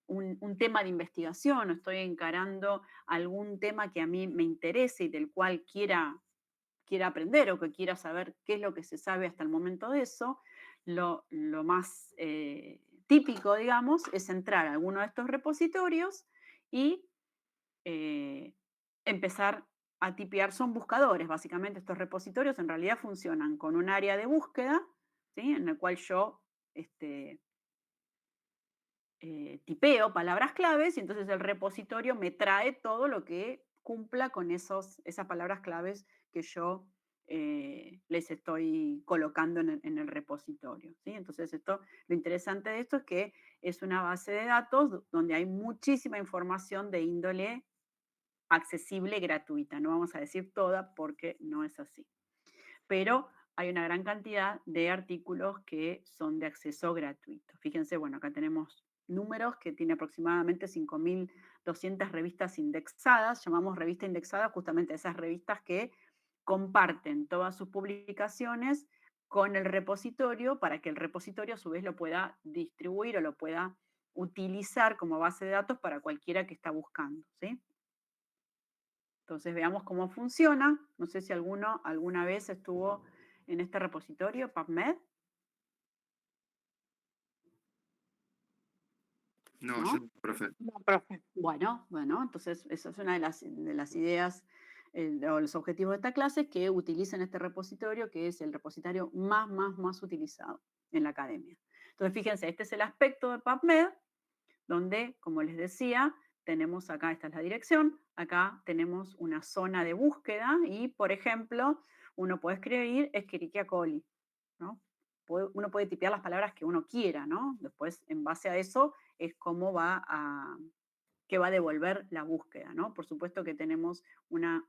un tema de investigación o estoy encarando algún tema que a mí me interese y del cual quiera aprender o que quiera saber qué es lo que se sabe hasta el momento de eso, lo más típico, digamos, es entrar a alguno de estos repositorios y eh, empezar a tipear. Son buscadores, básicamente estos repositorios en realidad funcionan con un área de búsqueda, ¿sí? En el cual yo tipeo palabras claves y entonces el repositorio me trae todo lo que cumpla con esas palabras claves que yo les estoy colocando en el repositorio, ¿sí? Entonces lo interesante de esto es que es una base de datos donde hay muchísima información de índole accesible, gratuita. No vamos a decir toda porque no es así. Pero hay una gran cantidad de artículos que son de acceso gratuito. Fíjense, bueno, acá tenemos números que tiene aproximadamente 5.200 revistas indexadas. Llamamos revista indexada justamente a esas revistas que comparten todas sus publicaciones con el repositorio para que el repositorio a su vez lo pueda distribuir o lo pueda utilizar como base de datos para cualquiera que está buscando, ¿sí? Entonces veamos cómo funciona. No sé si alguno alguna vez estuvo en este repositorio, PubMed, No, yo ¿no? no, profe. No, profe. Bueno, entonces esa es una de las ideas o los objetivos de esta clase, es que utilicen este repositorio, que es el repositorio más utilizado en la academia. Entonces, fíjense, este es el aspecto de PubMed, donde, como les decía, tenemos acá, esta es la dirección, acá tenemos una zona de búsqueda y, por ejemplo, uno puede escribir Escherichia coli, ¿no? Uno puede tipear las palabras que uno quiera, ¿no? Después, en base a eso, es cómo que va a devolver la búsqueda, ¿no? Por supuesto que tenemos una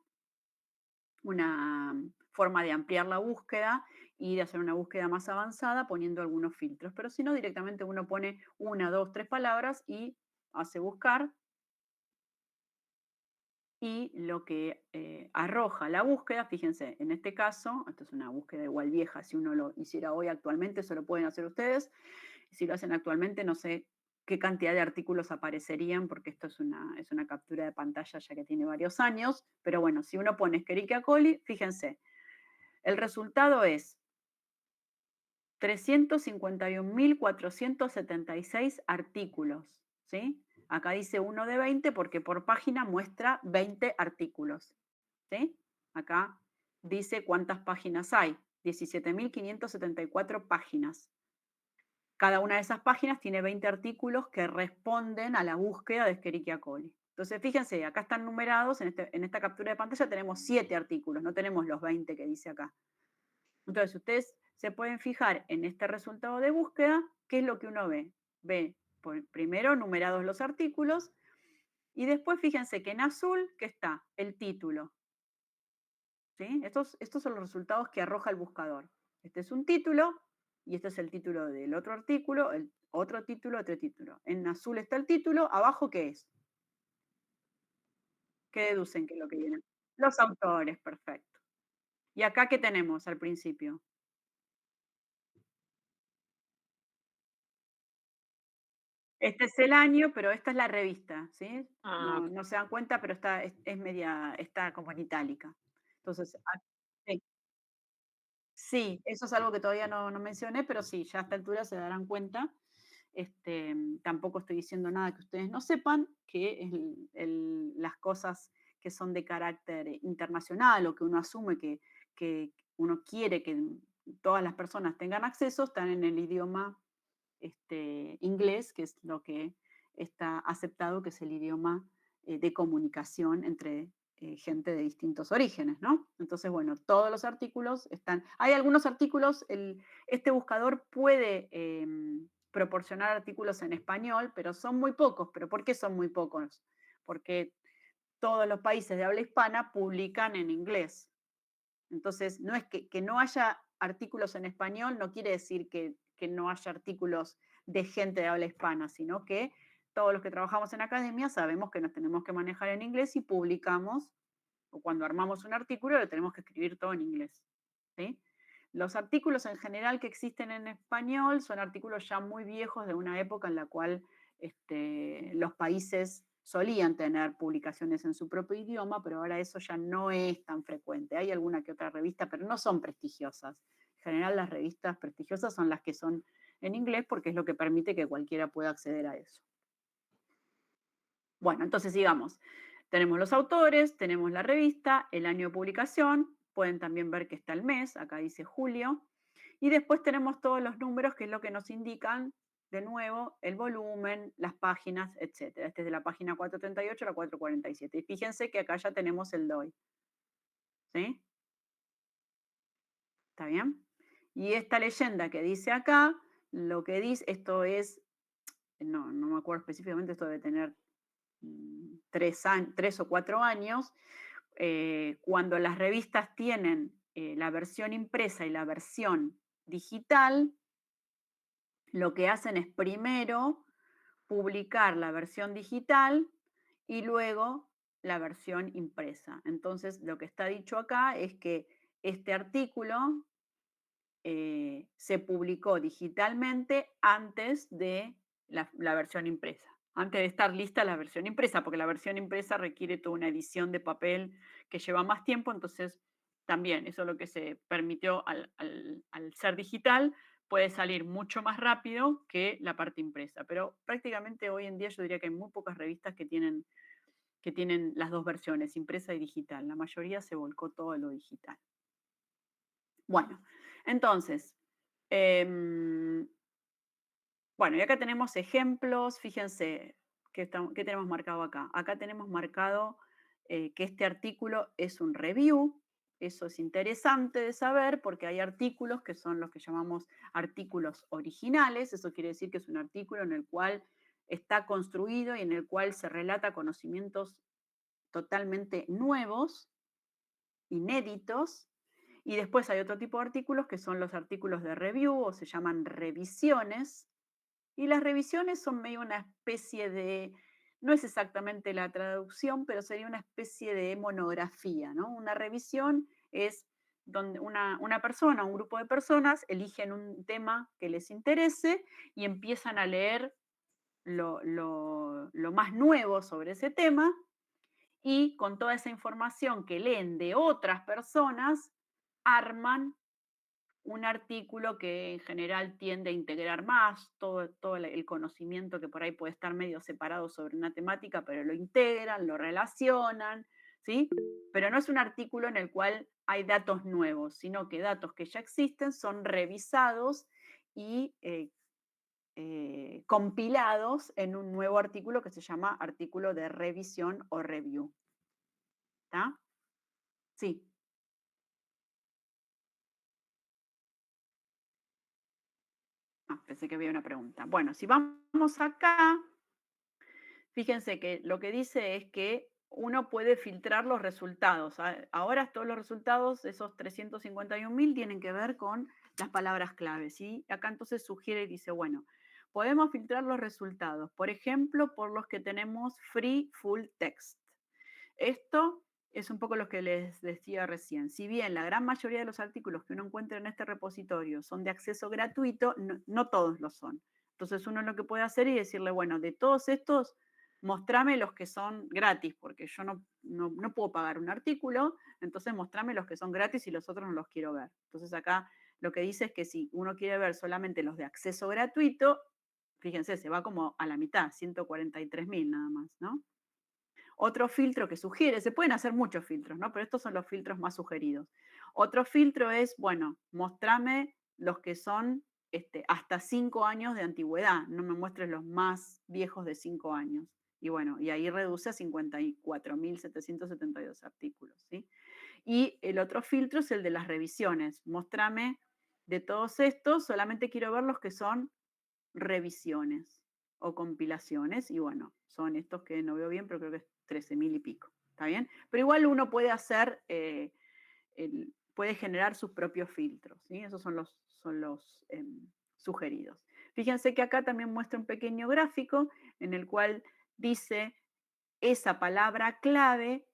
forma de ampliar la búsqueda y de hacer una búsqueda más avanzada poniendo algunos filtros, pero si no, directamente uno pone una, dos, tres palabras y hace buscar y lo que arroja la búsqueda, fíjense, en este caso, esto es una búsqueda igual vieja, si uno lo hiciera hoy actualmente, eso lo pueden hacer ustedes, si lo hacen actualmente, no sé qué cantidad de artículos aparecerían, porque esto es una captura de pantalla ya que tiene varios años, pero bueno, si uno pone Escherichia coli, fíjense, el resultado es 351.476 artículos, ¿sí? Acá dice uno de 20 porque por página muestra 20 artículos, ¿sí? Acá dice cuántas páginas hay, 17.574 páginas. Cada una de esas páginas tiene 20 artículos que responden a la búsqueda de Escherichia coli. Entonces, fíjense, acá están numerados, en esta captura de pantalla tenemos 7 artículos, no tenemos los 20 que dice acá. Entonces, ustedes se pueden fijar en este resultado de búsqueda, ¿qué es lo que uno ve? Ve primero numerados los artículos y después fíjense que en azul, ¿qué está? El título. ¿Sí? Estos son los resultados que arroja el buscador. Este es un título y este es el título del otro artículo, el otro título, otro título. En azul está el título, abajo ¿qué es? ¿Qué deducen que es lo que viene? Los autores, perfecto. ¿Y acá qué tenemos al principio? Este es el año, pero esta es la revista, ¿sí? Ah, No, ok. no se dan cuenta, pero es media, está como en itálica. Entonces, sí, sí, eso es algo que todavía no mencioné, pero sí, ya a esta altura se darán cuenta. Tampoco estoy diciendo nada que ustedes no sepan, que las cosas que son de carácter internacional o que uno asume que uno quiere que todas las personas tengan acceso, están en el idioma inglés, que es lo que está aceptado, que es el idioma de comunicación entre gente de distintos orígenes, ¿no? Entonces, bueno, todos los artículos están. Hay algunos artículos, este buscador puede proporcionar artículos en español, pero son muy pocos. ¿Pero por qué son muy pocos? Porque todos los países de habla hispana publican en inglés. Entonces, no es que no haya artículos en español, no quiere decir que no haya artículos de gente de habla hispana, sino que todos los que trabajamos en academia sabemos que nos tenemos que manejar en inglés y publicamos, o cuando armamos un artículo, lo tenemos que escribir todo en inglés. ¿Sí? Los artículos en general que existen en español son artículos ya muy viejos de una época en la cual los países solían tener publicaciones en su propio idioma, pero ahora eso ya no es tan frecuente. Hay alguna que otra revista, pero no son prestigiosas. En general las revistas prestigiosas son las que son en inglés porque es lo que permite que cualquiera pueda acceder a eso. Bueno, entonces sigamos. Tenemos los autores, tenemos la revista, el año de publicación, pueden también ver que está el mes, acá dice julio, y después tenemos todos los números, que es lo que nos indican, de nuevo, el volumen, las páginas, etcétera. Este es de la página 438 a la 447. Y fíjense que acá ya tenemos el DOI. ¿Sí? ¿Está bien? Y esta leyenda que dice acá, lo que dice, esto es, no me acuerdo específicamente, esto debe tener 3 o 4 años, cuando las revistas tienen la versión impresa y la versión digital, lo que hacen es primero publicar la versión digital y luego la versión impresa. Entonces, lo que está dicho acá es que este artículo se publicó digitalmente antes de la versión impresa. antes de estar lista la versión impresa, porque la versión impresa requiere toda una edición de papel que lleva más tiempo, entonces también eso es lo que se permitió al ser digital, puede salir mucho más rápido que la parte impresa, pero prácticamente hoy en día yo diría que hay muy pocas revistas que tienen las dos versiones, impresa y digital. La mayoría se volcó todo a lo digital. Bueno, entonces, em, bueno, y acá tenemos ejemplos, fíjense qué tenemos marcado acá. Acá tenemos marcado que este artículo es un review. Eso es interesante de saber porque hay artículos que son los que llamamos artículos originales. Eso quiere decir que es un artículo en el cual está construido y en el cual se relata conocimientos totalmente nuevos, inéditos. Y después hay otro tipo de artículos que son los artículos de review o se llaman revisiones, y las revisiones son medio una especie de, no es exactamente la traducción, pero sería una especie de monografía, ¿no? Una revisión es donde una persona, un grupo de personas eligen un tema que les interese y empiezan a leer lo más nuevo sobre ese tema y con toda esa información que leen de otras personas, arman un artículo que en general tiende a integrar más todo el conocimiento que por ahí puede estar medio separado sobre una temática, pero lo integran, lo relacionan, ¿sí? Pero no es un artículo en el cual hay datos nuevos, sino que datos que ya existen son revisados y compilados en un nuevo artículo que se llama artículo de revisión o review. ¿Está? Sí. Ah, pensé que había una pregunta. Bueno, si vamos acá, fíjense que lo que dice es que uno puede filtrar los resultados. Ahora todos los resultados, esos 351.000, tienen que ver con las palabras claves. Y acá entonces sugiere y dice, bueno, podemos filtrar los resultados, por ejemplo, por los que tenemos free full text. Esto es un poco lo que les decía recién. Si bien la gran mayoría de los artículos que uno encuentra en este repositorio son de acceso gratuito, no todos lo son. Entonces uno lo que puede hacer es decirle, bueno, de todos estos, mostrame los que son gratis, porque yo no puedo pagar un artículo, entonces mostrame los que son gratis y los otros no los quiero ver. Entonces acá lo que dice es que si uno quiere ver solamente los de acceso gratuito, fíjense, se va como a la mitad, 143.000 nada más, ¿no? Otro filtro que sugiere, se pueden hacer muchos filtros, ¿no? Pero estos son los filtros más sugeridos. Otro filtro es, bueno, mostrame los que son hasta 5 años de antigüedad, no me muestres los más viejos de 5 años. Y bueno, y ahí reduce a 54.772 artículos, ¿sí? Y el otro filtro es el de las revisiones. Mostrame de todos estos, solamente quiero ver los que son revisiones o compilaciones, y bueno, son estos que no veo bien, pero creo que es 13.000 y pico, ¿está bien? Pero igual uno puede hacer, puede generar sus propios filtros, ¿sí? Esos son los sugeridos. Fíjense que acá también muestra un pequeño gráfico en el cual dice esa palabra clave,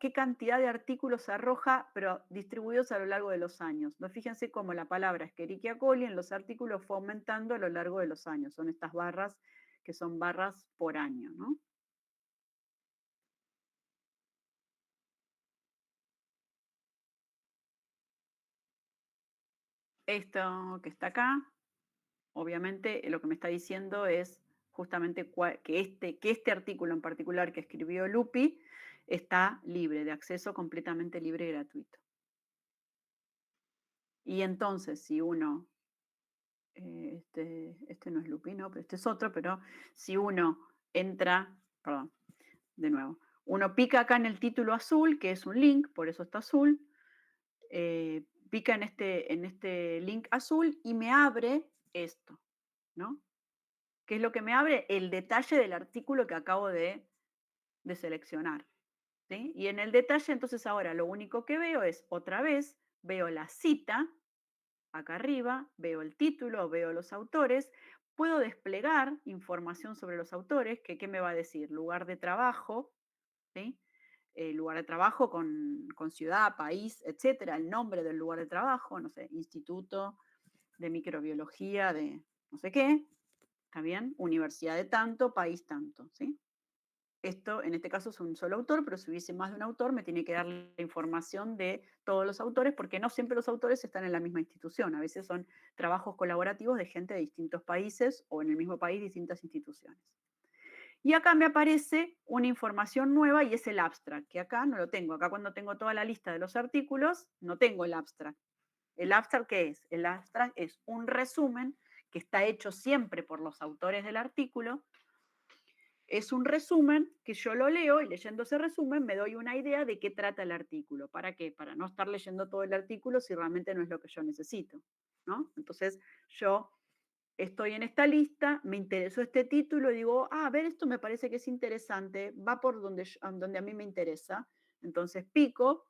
qué cantidad de artículos arroja, pero distribuidos a lo largo de los años. ¿No? Fíjense cómo la palabra Escherichia coli en los artículos fue aumentando a lo largo de los años. Son estas barras que son barras por año, ¿no? Esto que está acá, obviamente lo que me está diciendo es justamente que este artículo en particular que escribió Lupi está libre, de acceso completamente libre y gratuito. Y entonces, si uno este no es lupino, pero este es otro, pero si uno entra, perdón, de nuevo, uno pica acá en el título azul, que es un link, por eso está azul, pica en este link azul y me abre esto, ¿no? ¿Qué es lo que me abre? El detalle del artículo que acabo de seleccionar, ¿sí? Y en el detalle, entonces ahora lo único que veo es, otra vez, veo la cita, acá arriba, veo el título, veo los autores, puedo desplegar información sobre los autores, que qué me va a decir, lugar de trabajo, ¿sí? Lugar de trabajo con ciudad, país, etcétera, el nombre del lugar de trabajo, no sé, Instituto de Microbiología de no sé qué, ¿Está bien? Universidad de tanto, país tanto, ¿sí? Esto, en este caso, es un solo autor, pero si hubiese más de un autor, me tiene que dar la información de todos los autores, porque no siempre los autores están en la misma institución. A veces son trabajos colaborativos de gente de distintos países o en el mismo país distintas instituciones. Y acá me aparece una información nueva y es el abstract, que acá no lo tengo. Acá cuando tengo toda la lista de los artículos, no tengo el abstract. ¿El abstract qué es? El abstract es un resumen que está hecho siempre por los autores del artículo. Es un resumen que yo lo leo y leyendo ese resumen me doy una idea de qué trata el artículo. ¿Para qué? Para no estar leyendo todo el artículo si realmente no es lo que yo necesito, ¿no? Entonces yo estoy en esta lista, me interesó este título y digo, a ver, esto me parece que es interesante, va por donde, donde a mí me interesa. Entonces pico,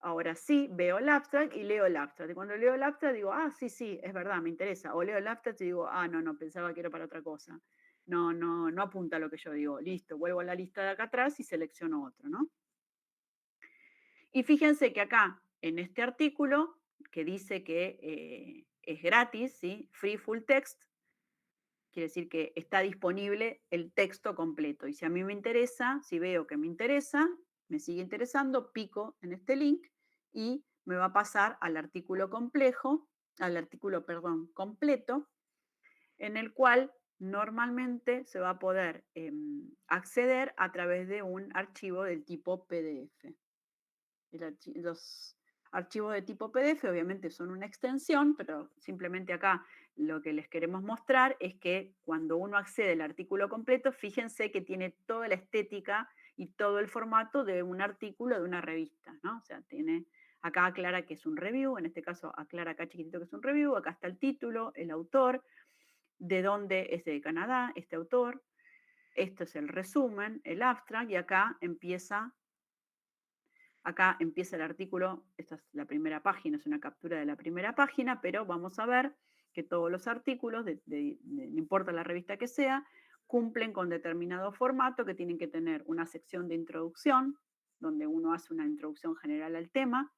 ahora sí, veo el abstract y leo el abstract. Y cuando leo el abstract digo, ah, sí, sí, es verdad, me interesa. O leo el abstract y digo, ah, no, no, pensaba que era para otra cosa. No, no, no apunta a lo que yo digo. Listo, vuelvo a la lista de acá atrás y selecciono otro, ¿no? Y fíjense que acá, en este artículo, que dice que es gratis, ¿sí? Free full text, quiere decir que está disponible el texto completo. Y si a mí me interesa, si veo que me interesa, me sigue interesando, pico en este link y me va a pasar al artículo complejo, al artículo, perdón, completo, en el cual normalmente se va a poder acceder a través de un archivo del tipo PDF. Los archivos de tipo PDF obviamente son una extensión, pero simplemente acá lo que les queremos mostrar es que cuando uno accede al artículo completo, fíjense que tiene toda la estética y todo el formato de un artículo de una revista, ¿no? O sea, tiene, acá aclara que es un review, en este caso aclara acá chiquitito que es un review, acá está el título, el autor, de dónde es de Canadá, este autor, esto es el resumen, el abstract, y acá empieza el artículo, esta es la primera página, es una captura de la primera página, pero vamos a ver que todos los artículos, no importa la revista que sea, cumplen con determinado formato que tienen que tener una sección de introducción, donde uno hace una introducción general al tema,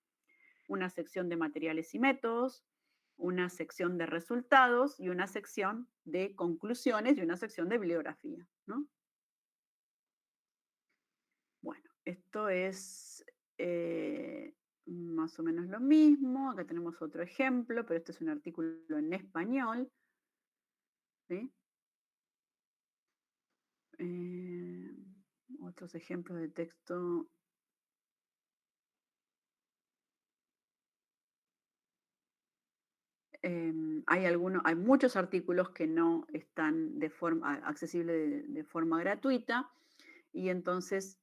una sección de materiales y métodos, una sección de resultados y una sección de conclusiones y una sección de bibliografía, ¿no? Bueno, esto es más o menos lo mismo. Acá tenemos otro ejemplo, pero este es un artículo en español, ¿sí? Eh, Otros ejemplos de texto. Hay muchos artículos que no están de forma, accesibles de forma gratuita y entonces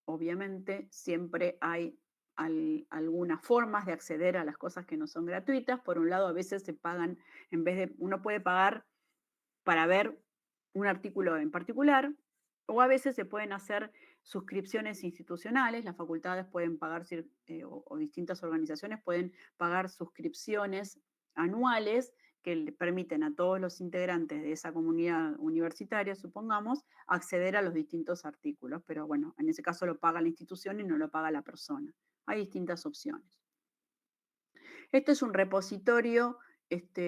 obviamente siempre hay algunas formas de acceder a las cosas que no son gratuitas. Por un lado, a veces se pagan, en vez de, uno puede pagar para ver un artículo en particular, o a veces se pueden hacer suscripciones institucionales, las facultades pueden pagar, o distintas organizaciones pueden pagar suscripciones anuales que le permiten a todos los integrantes de esa comunidad universitaria, supongamos, acceder a los distintos artículos. Pero bueno, en ese caso lo paga la institución y no lo paga la persona. Hay distintas opciones. Este es un repositorio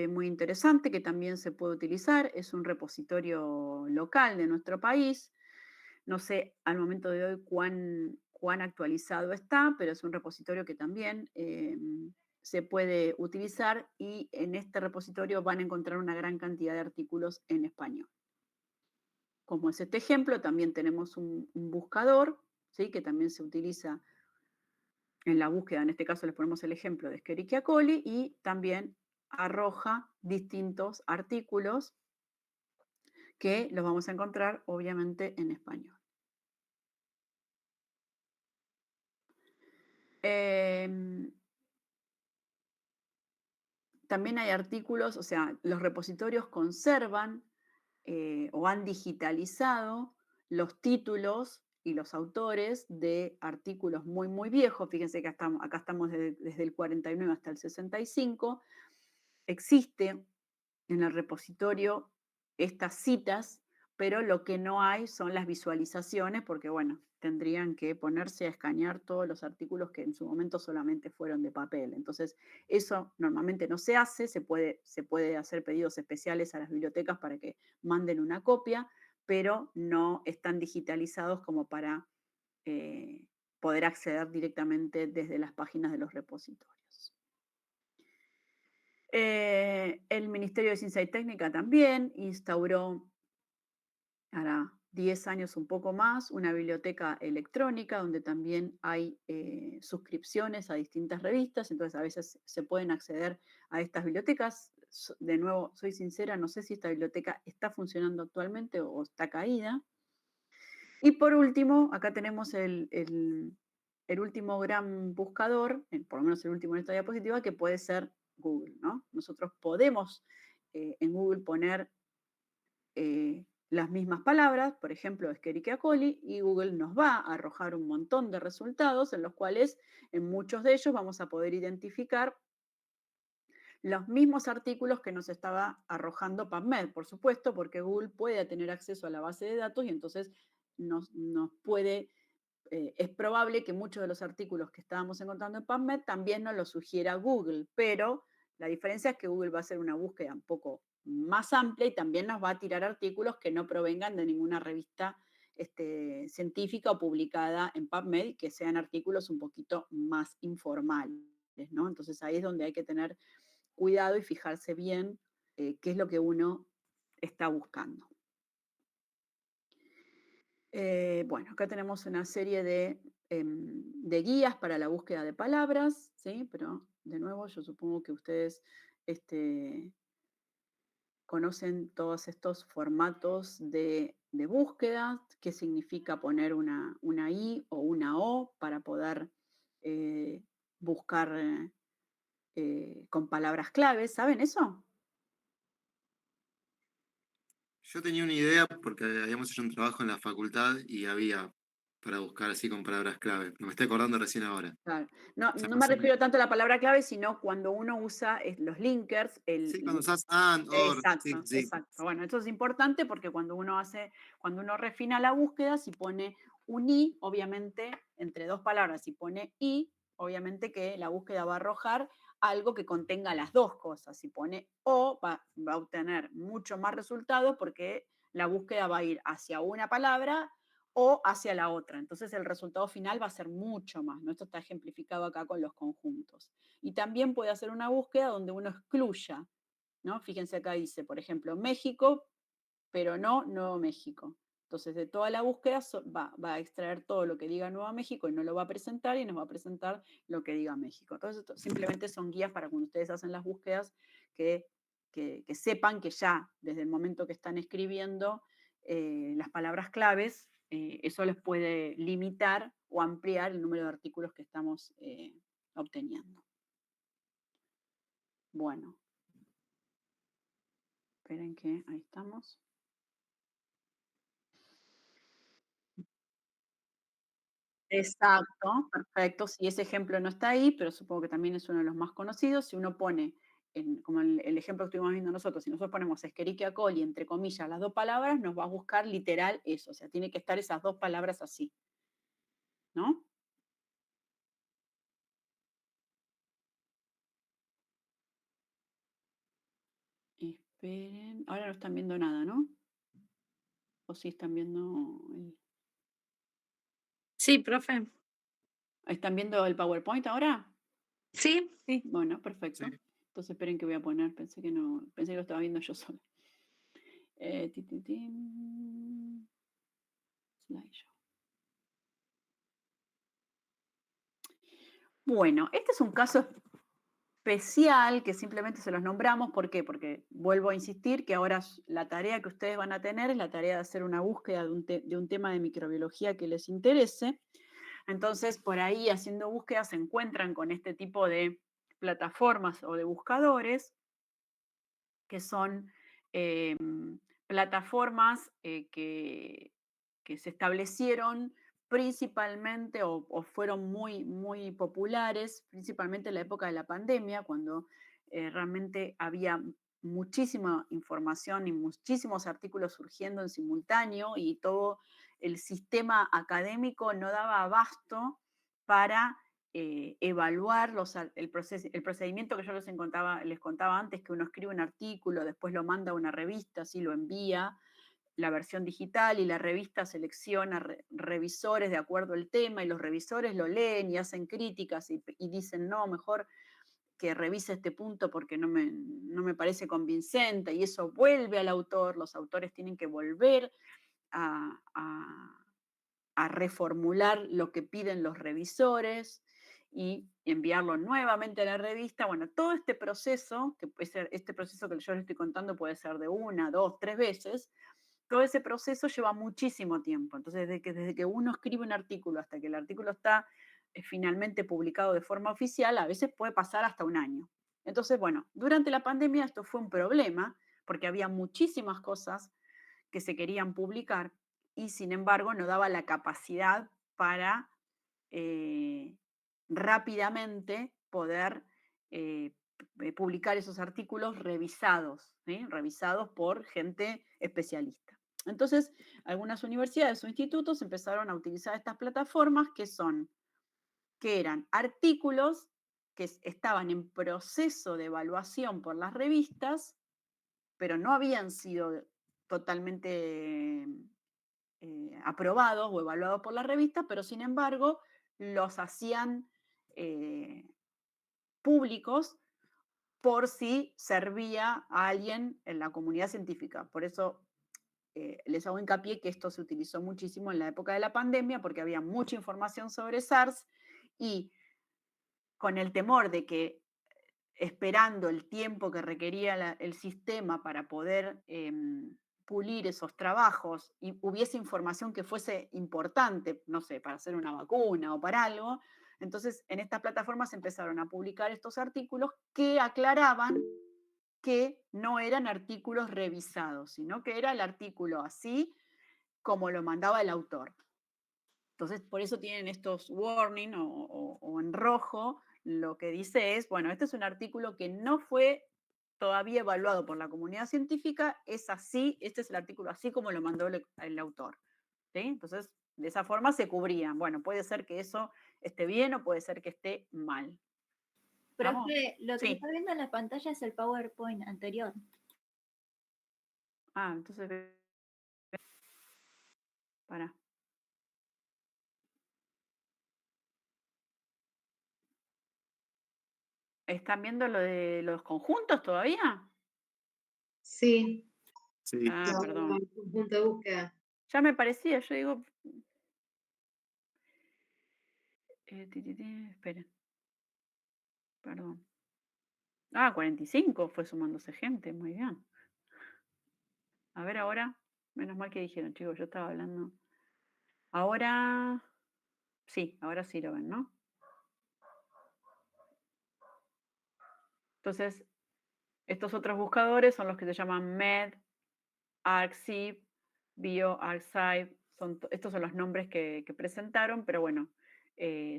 muy interesante que también se puede utilizar. Es un repositorio local de nuestro país. No sé al momento de hoy cuán actualizado está, pero es un repositorio que también se puede utilizar y en este repositorio van a encontrar una gran cantidad de artículos en español. Como es este ejemplo, también tenemos un buscador, ¿sí? Que también se utiliza en la búsqueda. En este caso les ponemos el ejemplo de Escherichia coli y también arroja distintos artículos que los vamos a encontrar obviamente en español. Em, También hay artículos, o sea, los repositorios conservan o han digitalizado los títulos y los autores de artículos muy, muy viejos. Fíjense que acá estamos desde el 49 hasta el 65. Existe en el repositorio estas citas, pero lo que no hay son las visualizaciones, porque bueno, tendrían que ponerse a escanear todos los artículos que en su momento solamente fueron de papel. Entonces, eso normalmente no se hace, se puede hacer pedidos especiales a las bibliotecas para que manden una copia, pero no están digitalizados como para eh, poder acceder directamente desde las páginas de los repositorios. El Ministerio de Ciencia y Técnica también instauró, hará 10 años un poco más, una biblioteca electrónica donde también hay suscripciones a distintas revistas, entonces a veces se pueden acceder a estas bibliotecas. De nuevo, soy sincera, no sé si esta biblioteca está funcionando actualmente o está caída. Y por último, acá tenemos el último gran buscador, por lo menos el último en esta diapositiva, que puede ser Google, ¿no? Nosotros podemos en Google poner las mismas palabras, por ejemplo, Escherichia coli, y Google nos va a arrojar un montón de resultados en los cuales en muchos de ellos vamos a poder identificar los mismos artículos que nos estaba arrojando PubMed, por supuesto, porque Google puede tener acceso a la base de datos y entonces nos puede, es probable que muchos de los artículos que estábamos encontrando en PubMed también nos los sugiera Google, pero la diferencia es que Google va a hacer una búsqueda un poco más amplia y también nos va a tirar artículos que no provengan de ninguna revista científica o publicada en PubMed, que sean artículos un poquito más informales, ¿no? Entonces ahí es donde hay que tener cuidado y fijarse bien qué es lo que uno está buscando. Bueno, acá tenemos una serie de guías para la búsqueda de palabras, ¿sí? Pero de nuevo, yo supongo que ustedes este, conocen todos estos formatos de búsqueda, qué significa poner una I o una O para poder buscar con palabras claves. ¿Saben eso? Yo tenía una idea porque habíamos hecho un trabajo en la facultad y había para buscar así con palabras clave. Me estoy acordando recién ahora. Claro. No, O sea, no me más o menos. refiero tanto a la palabra clave, sino cuando uno usa los linkers, Sí, cuando usas and, or, sí, exacto, sí. exacto. Bueno, esto es importante porque cuando uno refina la búsqueda, si pone un i, obviamente, entre dos palabras, si pone i, obviamente que la búsqueda va a arrojar algo que contenga las dos cosas. Si pone o, va a obtener mucho más resultados porque la búsqueda va a ir hacia una palabra o hacia la otra. Entonces el resultado final va a ser mucho más, ¿no? Esto está ejemplificado acá con los conjuntos. Y también puede hacer una búsqueda donde uno excluya, ¿no? Fíjense acá dice, por ejemplo, México, pero no Nuevo México. Entonces, de toda la búsqueda va a extraer todo lo que diga Nuevo México y no lo va a presentar y nos va a presentar lo que diga México. Entonces, simplemente son guías para cuando ustedes hacen las búsquedas que, que sepan que ya desde el momento que están escribiendo las palabras claves, eso les puede limitar o ampliar el número de artículos que estamos obteniendo. Bueno, esperen que ahí estamos. Exacto, perfecto. Sí, ese ejemplo no está ahí, pero supongo que también es uno de los más conocidos. Si uno pone, como el ejemplo que estuvimos viendo nosotros, si nosotros ponemos Escherichia coli entre comillas las dos palabras, nos va a buscar literal eso. O sea, tiene que estar esas dos palabras así, ¿no? Esperen, ahora no están viendo nada, ¿no? ¿O sí están viendo Sí, profe. ¿están viendo el PowerPoint ahora? Sí, Sí, bueno, Sí. perfecto. Entonces esperen que voy a poner, pensé que no, pensé que lo estaba viendo yo sola. Slideshow. Bueno, este es un caso especial que simplemente se los nombramos. ¿Por qué? Porque vuelvo a insistir que ahora la tarea que ustedes van a tener es la tarea de hacer una búsqueda de un tema de microbiología que les interese. Entonces, por ahí haciendo búsquedas se encuentran con este tipo de plataformas o de buscadores que son plataformas que se establecieron principalmente o fueron muy, muy populares, principalmente en la época de la pandemia, cuando realmente había muchísima información y muchísimos artículos surgiendo en simultáneo y todo el sistema académico no daba abasto para evaluar el procedimiento que yo les contaba antes, que uno escribe un artículo, después lo manda a una revista, así lo envía, la versión digital, y la revista selecciona revisores de acuerdo al tema, y los revisores lo leen y hacen críticas y dicen, no, mejor que revise este punto porque no me parece convincente, y eso vuelve al autor, los autores tienen que volver a, a reformular lo que piden los revisores y enviarlo nuevamente a la revista. Bueno, todo este proceso, que puede ser, este proceso que yo les estoy contando puede ser de 1, 2, 3 veces, todo ese proceso lleva muchísimo tiempo. Entonces, desde que uno escribe un artículo hasta que el artículo está finalmente publicado de forma oficial, a veces puede pasar hasta un año. Entonces, bueno, durante la pandemia esto fue un problema porque había muchísimas cosas que se querían publicar y sin embargo no daba la capacidad para eh, rápidamente poder eh, publicar esos artículos revisados, ¿sí? Revisados por gente especialista. Entonces, algunas universidades o institutos empezaron a utilizar estas plataformas que eran artículos que estaban en proceso de evaluación por las revistas, pero no habían sido totalmente aprobados o evaluados por la revista, pero sin embargo los hacían eh, públicos por si servía a alguien en la comunidad científica. Por eso les hago hincapié que esto se utilizó muchísimo en la época de la pandemia porque había mucha información sobre SARS y con el temor de que esperando el tiempo que requería el sistema para poder pulir esos trabajos y hubiese información que fuese importante, no sé, para hacer una vacuna o para algo, entonces en estas plataformas empezaron a publicar estos artículos que aclaraban que no eran artículos revisados, sino que era el artículo así como lo mandaba el autor. Entonces, por eso tienen estos warning o en rojo, lo que dice es, bueno, este es un artículo que no fue todavía evaluado por la comunidad científica, es así, este es el artículo así como lo mandó el autor. ¿Sí? Entonces, de esa forma se cubrían. Bueno, puede ser que eso esté bien o puede ser que esté mal. ¿Estamos? Profe, lo que se Sí. está viendo en la pantalla es el PowerPoint anterior. Ah, entonces, para. ¿Están viendo lo de los conjuntos todavía? Sí, Sí. Ah, perdón. el conjunto de búsqueda. Ya me parecía, yo digo. Esperen, perdón. Ah, 45 fue sumándose gente, muy bien. A ver ahora, menos mal que dijeron, chicos, yo estaba hablando. Ahora, sí, ahora sí lo ven, ¿no? Entonces, estos otros buscadores son los que se llaman MED, ArcSIP, BioArchive, estos son los nombres que presentaron, pero bueno,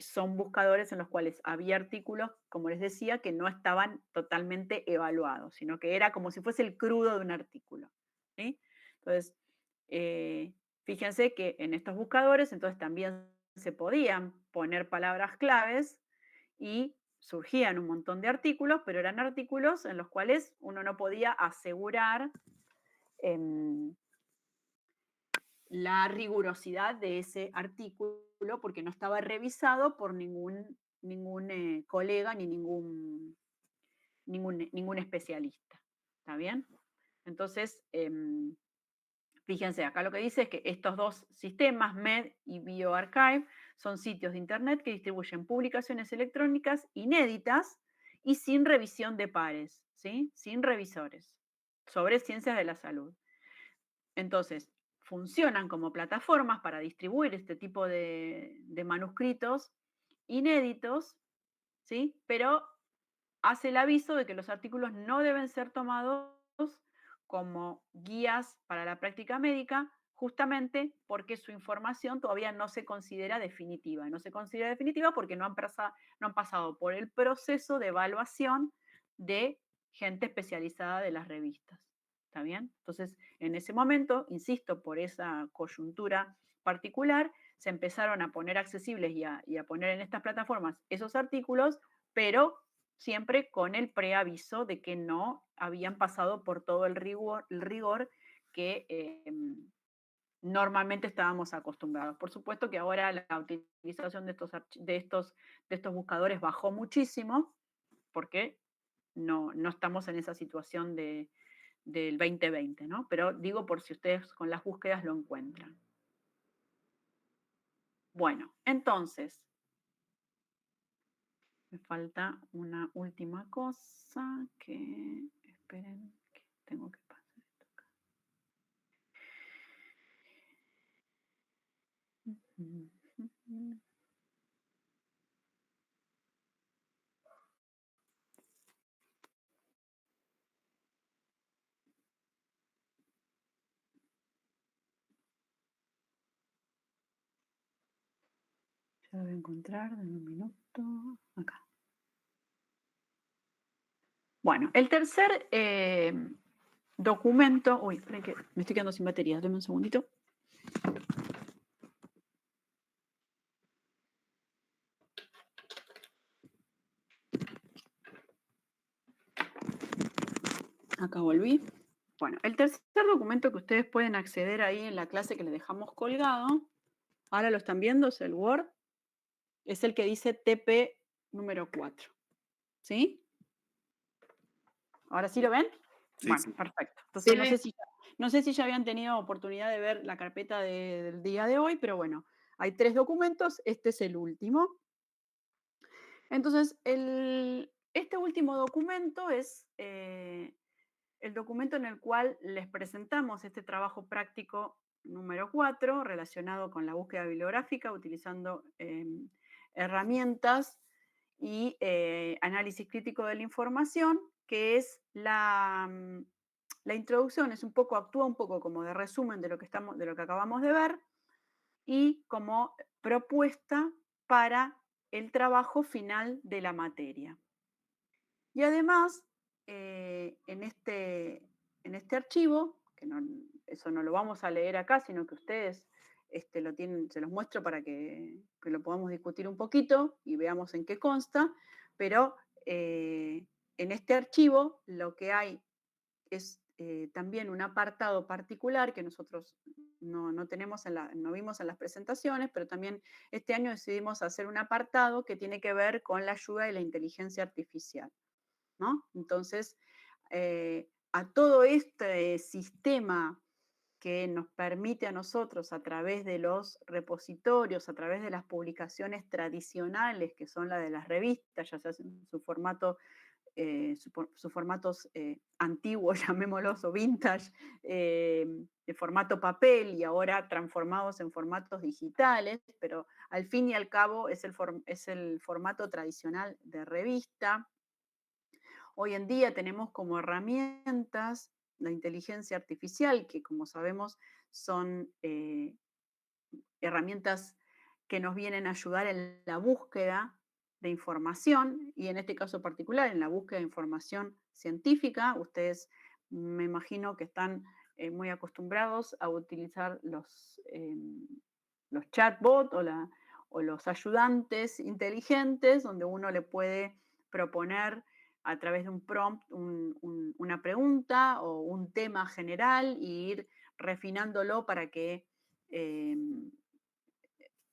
son buscadores en los cuales había artículos, como les decía, que no estaban totalmente evaluados, sino que era como si fuese el crudo de un artículo. ¿Sí? Entonces, fíjense que en estos buscadores entonces también se podían poner palabras claves y surgían un montón de artículos, pero eran artículos en los cuales uno no podía asegurar la rigurosidad de ese artículo porque no estaba revisado por ningún colega ni ningún especialista. ¿Está bien? Entonces, fíjense, acá lo que dice es que estos dos sistemas, MED y BioArchive, son sitios de Internet que distribuyen publicaciones electrónicas inéditas y sin revisión de pares, ¿sí? Sin revisores, sobre ciencias de la salud. Entonces, funcionan como plataformas para distribuir este tipo de manuscritos inéditos, ¿sí? Pero hace el aviso de que los artículos no deben ser tomados como guías para la práctica médica, justamente porque su información todavía no se considera definitiva. No se considera definitiva porque no han pasado por el proceso de evaluación de gente especializada de las revistas. ¿Está bien? Entonces, en ese momento, insisto, por esa coyuntura particular, se empezaron a poner accesibles y a poner en estas plataformas esos artículos, pero siempre con el preaviso de que no habían pasado por todo el rigor que normalmente estábamos acostumbrados. Por supuesto que ahora la utilización de estos buscadores bajó muchísimo porque no estamos en esa situación del 2020, ¿no? Pero digo por si ustedes con las búsquedas lo encuentran. Bueno, entonces, me falta una última cosa que, esperen, que tengo que pasar esto acá. Ya lo voy a encontrar en un minuto. Acá. Bueno, el tercer documento. Uy, esperen que me estoy quedando sin batería. Deme un segundito. Acá volví. Bueno, el tercer documento que ustedes pueden acceder ahí en la clase que les dejamos colgado, ahora lo están viendo, es el Word, es el que dice TP número 4. ¿Sí? ¿Ahora sí lo ven? Sí, Bueno, sí. perfecto. Entonces Sí. no sé si ya habían tenido oportunidad de ver la carpeta del día de hoy, pero bueno, hay 3 documentos, este es el último. Entonces, este último documento es el documento en el cual les presentamos este trabajo práctico número 4 relacionado con la búsqueda bibliográfica utilizando herramientas y análisis crítico de la información, que es la introducción, actúa un poco como de resumen de lo que acabamos de ver y como propuesta para el trabajo final de la materia. Y además, en este archivo, eso no lo vamos a leer acá, sino que ustedes lo tienen, se los muestro para que lo podamos discutir un poquito y veamos en qué consta, pero en este archivo lo que hay es también un apartado particular que nosotros no tenemos no vimos en las presentaciones, pero también este año decidimos hacer un apartado que tiene que ver con la ayuda de la inteligencia artificial, ¿no? Entonces, a todo este sistema que nos permite a nosotros a través de los repositorios, a través de las publicaciones tradicionales, que son las de las revistas, ya sea en su formato sus formatos antiguos, llamémoslos, o vintage, de formato papel y ahora transformados en formatos digitales, pero al fin y al cabo es el formato tradicional de revista. Hoy en día tenemos como herramientas la inteligencia artificial, que como sabemos son herramientas que nos vienen a ayudar en la búsqueda de información y en este caso particular en la búsqueda de información científica. Ustedes me imagino que están muy acostumbrados a utilizar los chatbots o los ayudantes inteligentes donde uno le puede proponer a través de un prompt una pregunta o un tema general e ir refinándolo para que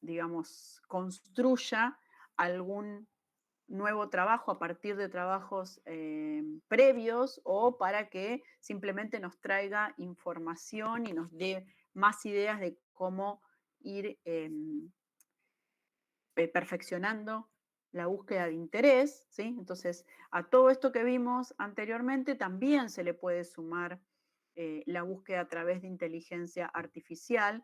digamos, construya algún nuevo trabajo a partir de trabajos previos o para que simplemente nos traiga información y nos dé más ideas de cómo ir perfeccionando la búsqueda de interés, ¿sí? Entonces, a todo esto que vimos anteriormente también se le puede sumar la búsqueda a través de inteligencia artificial,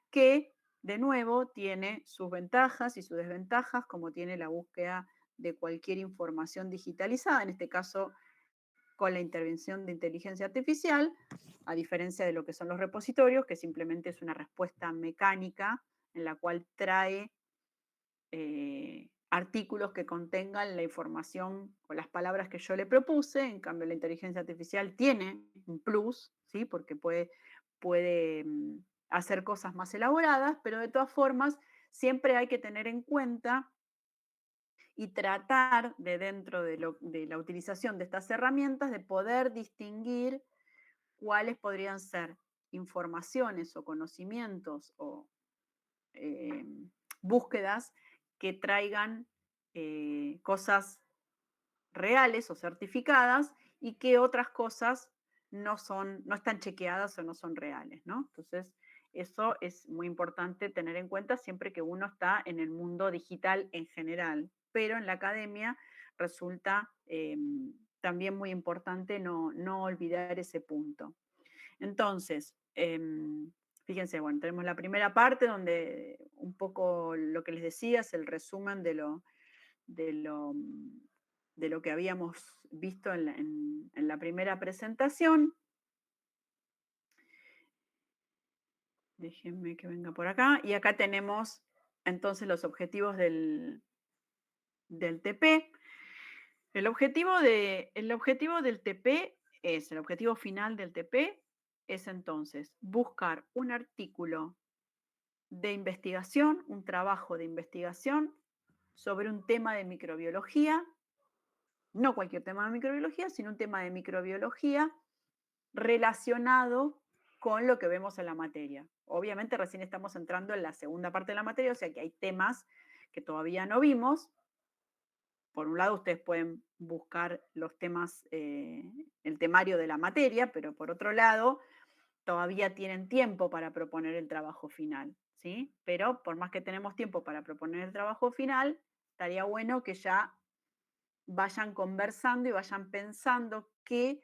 que de nuevo tiene sus ventajas y sus desventajas, como tiene la búsqueda de cualquier información digitalizada, en este caso con la intervención de inteligencia artificial, a diferencia de lo que son los repositorios, que simplemente es una respuesta mecánica en la cual trae artículos que contengan la información o las palabras que yo le propuse. En cambio, la inteligencia artificial tiene un plus, ¿sí? Porque puede hacer cosas más elaboradas, pero de todas formas, siempre hay que tener en cuenta y tratar de dentro de la utilización de estas herramientas de poder distinguir cuáles podrían ser informaciones o conocimientos o eh, búsquedas que traigan cosas reales o certificadas y que otras cosas no están chequeadas o no son reales, ¿no? Entonces, eso es muy importante tener en cuenta siempre que uno está en el mundo digital en general, pero en la academia resulta también muy importante no olvidar ese punto. Entonces, fíjense, bueno, tenemos la primera parte donde un poco lo que les decía es el resumen de lo, de lo que habíamos visto en la primera presentación. Déjenme que venga por acá. Y acá tenemos entonces los objetivos del TP. El objetivo del TP el objetivo final del TP es entonces buscar un artículo de investigación, un trabajo de investigación sobre un tema de microbiología, no cualquier tema de microbiología, sino un tema de microbiología relacionado con lo que vemos en la materia. Obviamente recién estamos entrando en la segunda parte de la materia, o sea que hay temas que todavía no vimos. Por un lado, ustedes pueden buscar los temas, el temario de la materia, pero por otro lado, todavía tienen tiempo para proponer el trabajo final, ¿sí? Pero por más que tenemos tiempo para proponer el trabajo final, estaría bueno que ya vayan conversando y vayan pensando qué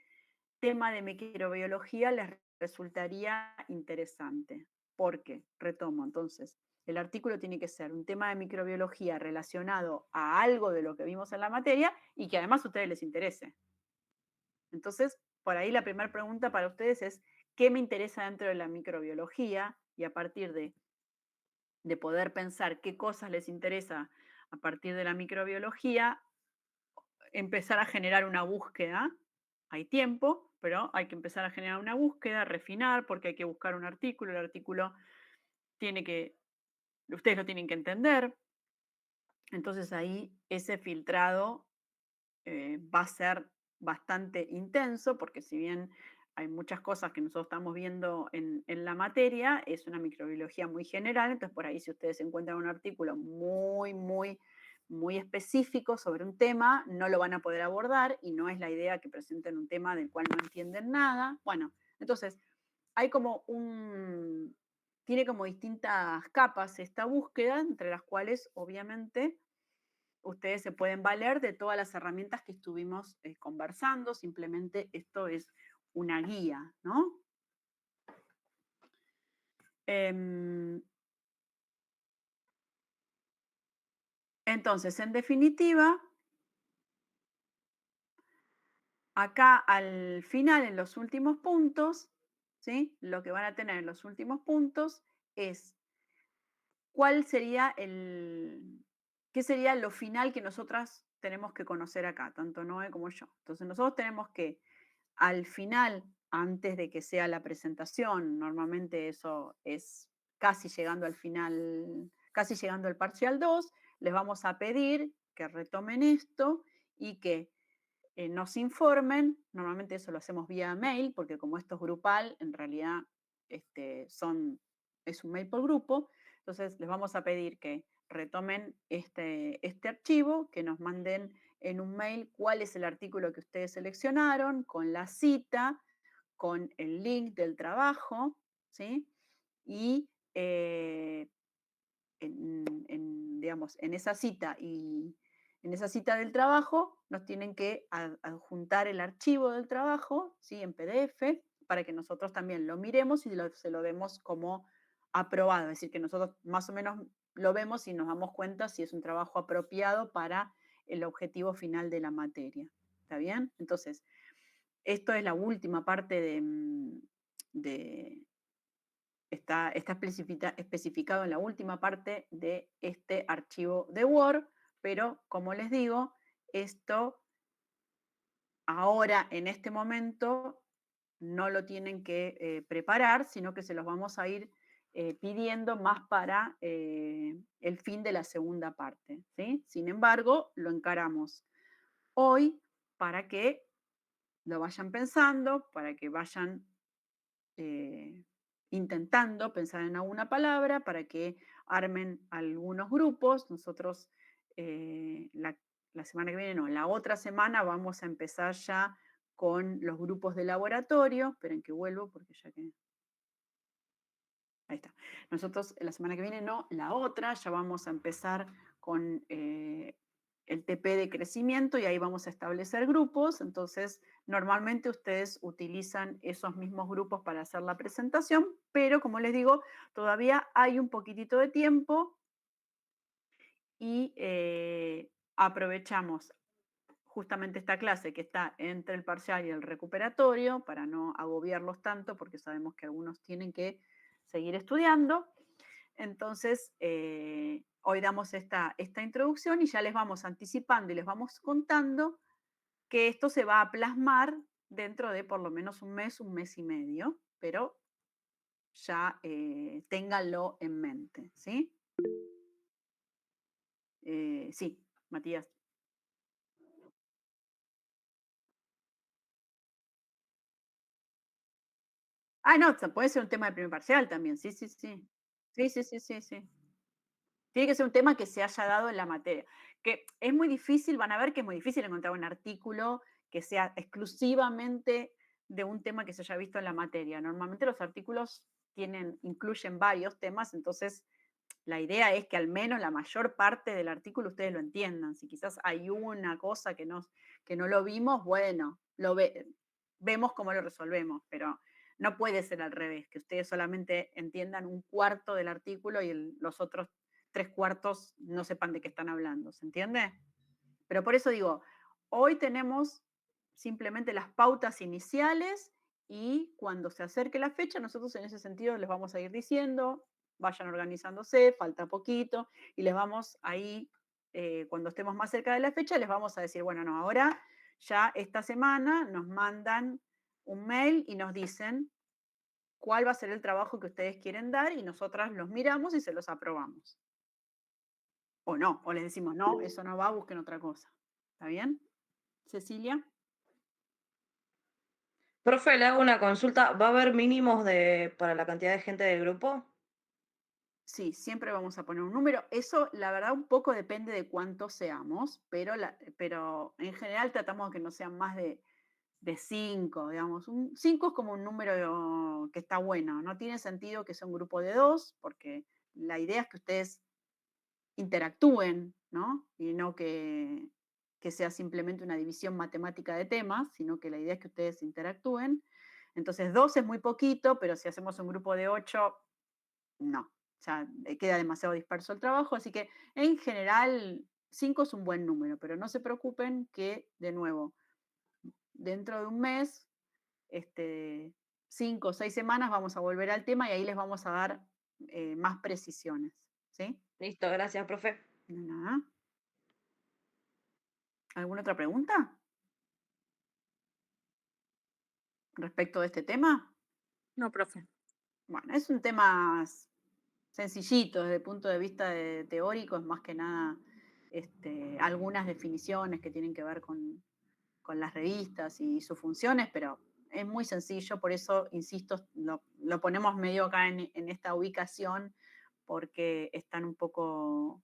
tema de microbiología les resultaría interesante. Porque, retomo, entonces, el artículo tiene que ser un tema de microbiología relacionado a algo de lo que vimos en la materia y que además a ustedes les interese. Entonces, por ahí la primera pregunta para ustedes es, ¿qué me interesa dentro de la microbiología? Y a partir de poder pensar qué cosas les interesa a partir de la microbiología, empezar a generar una búsqueda. Hay tiempo, pero hay que empezar a generar una búsqueda, refinar, porque hay que buscar un artículo. El artículo ustedes lo tienen que entender. Entonces ahí ese filtrado va a ser bastante intenso, porque si bien hay muchas cosas que nosotros estamos viendo en la materia, es una microbiología muy general, entonces por ahí si ustedes encuentran un artículo muy específico sobre un tema, no lo van a poder abordar y no es la idea que presenten un tema del cual no entienden nada. Bueno, entonces hay tiene como distintas capas esta búsqueda, entre las cuales obviamente ustedes se pueden valer de todas las herramientas que estuvimos conversando, simplemente esto es una guía, ¿no? Entonces, en definitiva, acá al final, en los últimos puntos, ¿sí? Lo que van a tener en los últimos puntos es cuál sería qué sería lo final que nosotras tenemos que conocer acá, tanto Noé como yo. Entonces, nosotros tenemos que al final, antes de que sea la presentación, normalmente eso es casi llegando al final, casi llegando al parcial 2, les vamos a pedir que retomen esto y que nos informen. Normalmente eso lo hacemos vía mail, porque como esto es grupal, en realidad es un mail por grupo. Entonces les vamos a pedir que retomen este archivo, que nos manden en un mail cuál es el artículo que ustedes seleccionaron, con la cita, con el link del trabajo, ¿sí? Y digamos, en esa cita y en esa cita del trabajo nos tienen que adjuntar el archivo del trabajo, ¿sí? En PDF, para que nosotros también lo miremos y se lo demos como aprobado. Es decir, que nosotros más o menos lo vemos y nos damos cuenta si es un trabajo apropiado para el objetivo final de la materia. ¿Está bien? Entonces, esto es la última parte está especificado en la última parte de este archivo de Word. pero como les digo, esto ahora, en este momento, no lo tienen que preparar, sino que se los vamos a ir pidiendo más para el fin de la segunda parte, ¿sí? Sin embargo, lo encaramos hoy para que lo vayan pensando, para que vayan intentando pensar en alguna palabra, para que armen algunos grupos. Nosotros la semana que viene, no, la otra semana vamos a empezar ya con los grupos de laboratorio. Esperen que vuelvo porque ya que... Ahí está. Nosotros la semana que viene, no, la otra, ya vamos a empezar con el TP de crecimiento y ahí vamos a establecer grupos. Entonces, normalmente ustedes utilizan esos mismos grupos para hacer la presentación, pero como les digo, todavía hay un poquitito de tiempo y aprovechamos justamente esta clase que está entre el parcial y el recuperatorio para no agobiarlos tanto, porque sabemos que algunos tienen que seguir estudiando. Entonces, hoy damos esta introducción y ya les vamos anticipando y les vamos contando que esto se va a plasmar dentro de por lo menos un mes y medio, pero ya ténganlo en mente, ¿sí? Sí, Matías. Ah, no, puede ser un tema de primer parcial también, sí, sí, sí. Sí, sí, sí, sí, sí. Tiene que ser un tema que se haya dado en la materia. Que es muy difícil, van a ver que es muy difícil encontrar un artículo que sea exclusivamente de un tema que se haya visto en la materia. Normalmente los artículos incluyen varios temas, entonces la idea es que al menos la mayor parte del artículo ustedes lo entiendan. Si quizás hay una cosa que no lo vimos, bueno, vemos cómo lo resolvemos, pero no puede ser al revés, que ustedes solamente entiendan un cuarto del artículo y los otros tres cuartos no sepan de qué están hablando, ¿se entiende? Pero por eso digo, hoy tenemos simplemente las pautas iniciales y cuando se acerque la fecha, nosotros en ese sentido les vamos a ir diciendo, vayan organizándose, falta poquito, y les vamos ahí, cuando estemos más cerca de la fecha, les vamos a decir, bueno, no, ahora ya esta semana nos mandan un mail y nos dicen cuál va a ser el trabajo que ustedes quieren dar y nosotras los miramos y se los aprobamos. O no, o les decimos, no, eso no va, busquen otra cosa. ¿Está bien? Cecilia. Profe, le hago una consulta. ¿Va a haber mínimos para la cantidad de gente del grupo? Sí, siempre vamos a poner un número. Eso, la verdad, un poco depende de cuántos seamos, pero en general tratamos de que no sean más de 5, digamos. 5 es como un número que está bueno. No tiene sentido que sea un grupo de 2, porque la idea es que ustedes interactúen, ¿no? Y no que sea simplemente una división matemática de temas, sino que la idea es que ustedes interactúen. Entonces, 2 es muy poquito, pero si hacemos un grupo de 8, no, ya queda demasiado disperso el trabajo, así que en general 5 es un buen número, pero no se preocupen que, de nuevo, dentro de un mes, 5 o 6 semanas vamos a volver al tema y ahí les vamos a dar más precisiones, ¿sí? Listo, gracias, profe. De nada. ¿Alguna otra pregunta respecto de este tema? No, profe. Bueno, es un tema sencillito desde el punto de vista teórico, es más que nada algunas definiciones que tienen que ver con las revistas y sus funciones, pero es muy sencillo, por eso, insisto, lo ponemos medio acá en esta ubicación, porque están un poco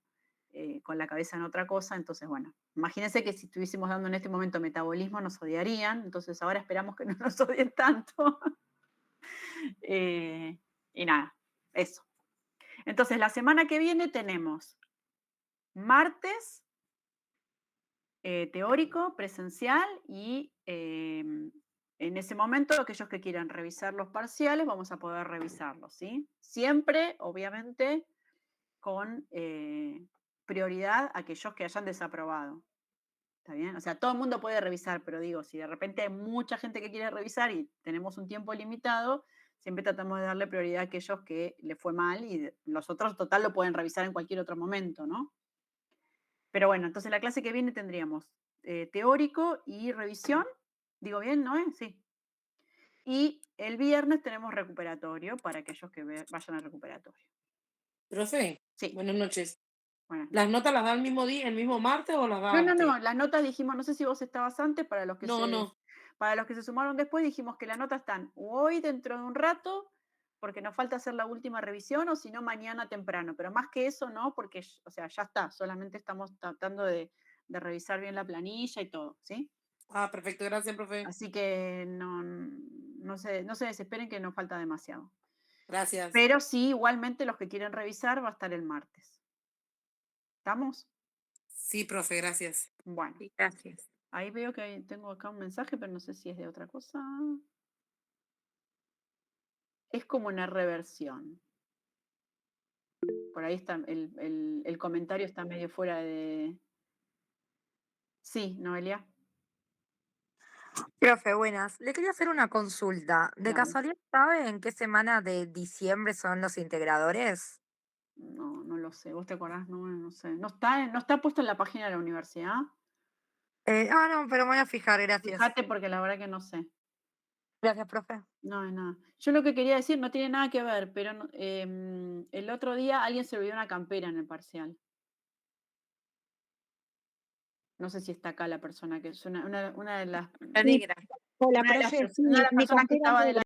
con la cabeza en otra cosa, entonces, bueno, imagínense que si estuviésemos dando en este momento metabolismo nos odiarían, entonces ahora esperamos que no nos odien tanto. Y nada, eso. Entonces, la semana que viene tenemos martes teórico, presencial y en ese momento aquellos que quieran revisar los parciales vamos a poder revisarlos, ¿sí? Siempre, obviamente, con prioridad a aquellos que hayan desaprobado. ¿Está bien? O sea, todo el mundo puede revisar, pero digo, si de repente hay mucha gente que quiere revisar y tenemos un tiempo limitado, siempre tratamos de darle prioridad a aquellos que le fue mal y los otros, total, lo pueden revisar en cualquier otro momento, ¿no? Pero bueno, entonces la clase que viene tendríamos teórico y revisión. ¿Digo bien, no es? Sí. Y el viernes tenemos recuperatorio para aquellos que vayan al recuperatorio. Profe, Sí, buenas noches. buenas ¿Las noches. notas las da el mismo día, el mismo martes o las da No, antes? las notas dijimos, no sé si vos estabas antes, para los que No. para los que se sumaron después dijimos que las notas están hoy dentro de un rato, porque nos falta hacer la última revisión, o si no mañana temprano, pero más que eso no, porque, o sea, ya está, solamente estamos tratando de revisar bien la planilla y todo, ¿sí? Ah, perfecto, gracias, profe. Así que no se desesperen que nos falta demasiado. Gracias. Pero sí, igualmente los que quieren revisar va a estar el martes. ¿Estamos? Sí, profe, gracias. Bueno, Sí, gracias. ahí veo que tengo acá un mensaje, pero no sé si es de otra cosa. Es como una reversión. Por ahí está, el comentario está medio fuera de... Sí, Noelia, Profe, buenas. Le quería hacer una consulta. ¿De dale. casualidad sabe en qué semana de diciembre son los integradores? No lo sé. ¿Vos te acordás? No sé. ¿No está puesto en la página de la universidad? No, pero me voy a fijar, gracias. Fíjate porque la verdad que no sé. Gracias, profe. No, es nada. Yo lo que quería decir no tiene nada que ver, pero el otro día alguien se olvidó una campera en el parcial. No sé si está acá la persona que es una de las, La negra. Hola, una de las profe, sí, una de las mi personas que campera estaba de negra. la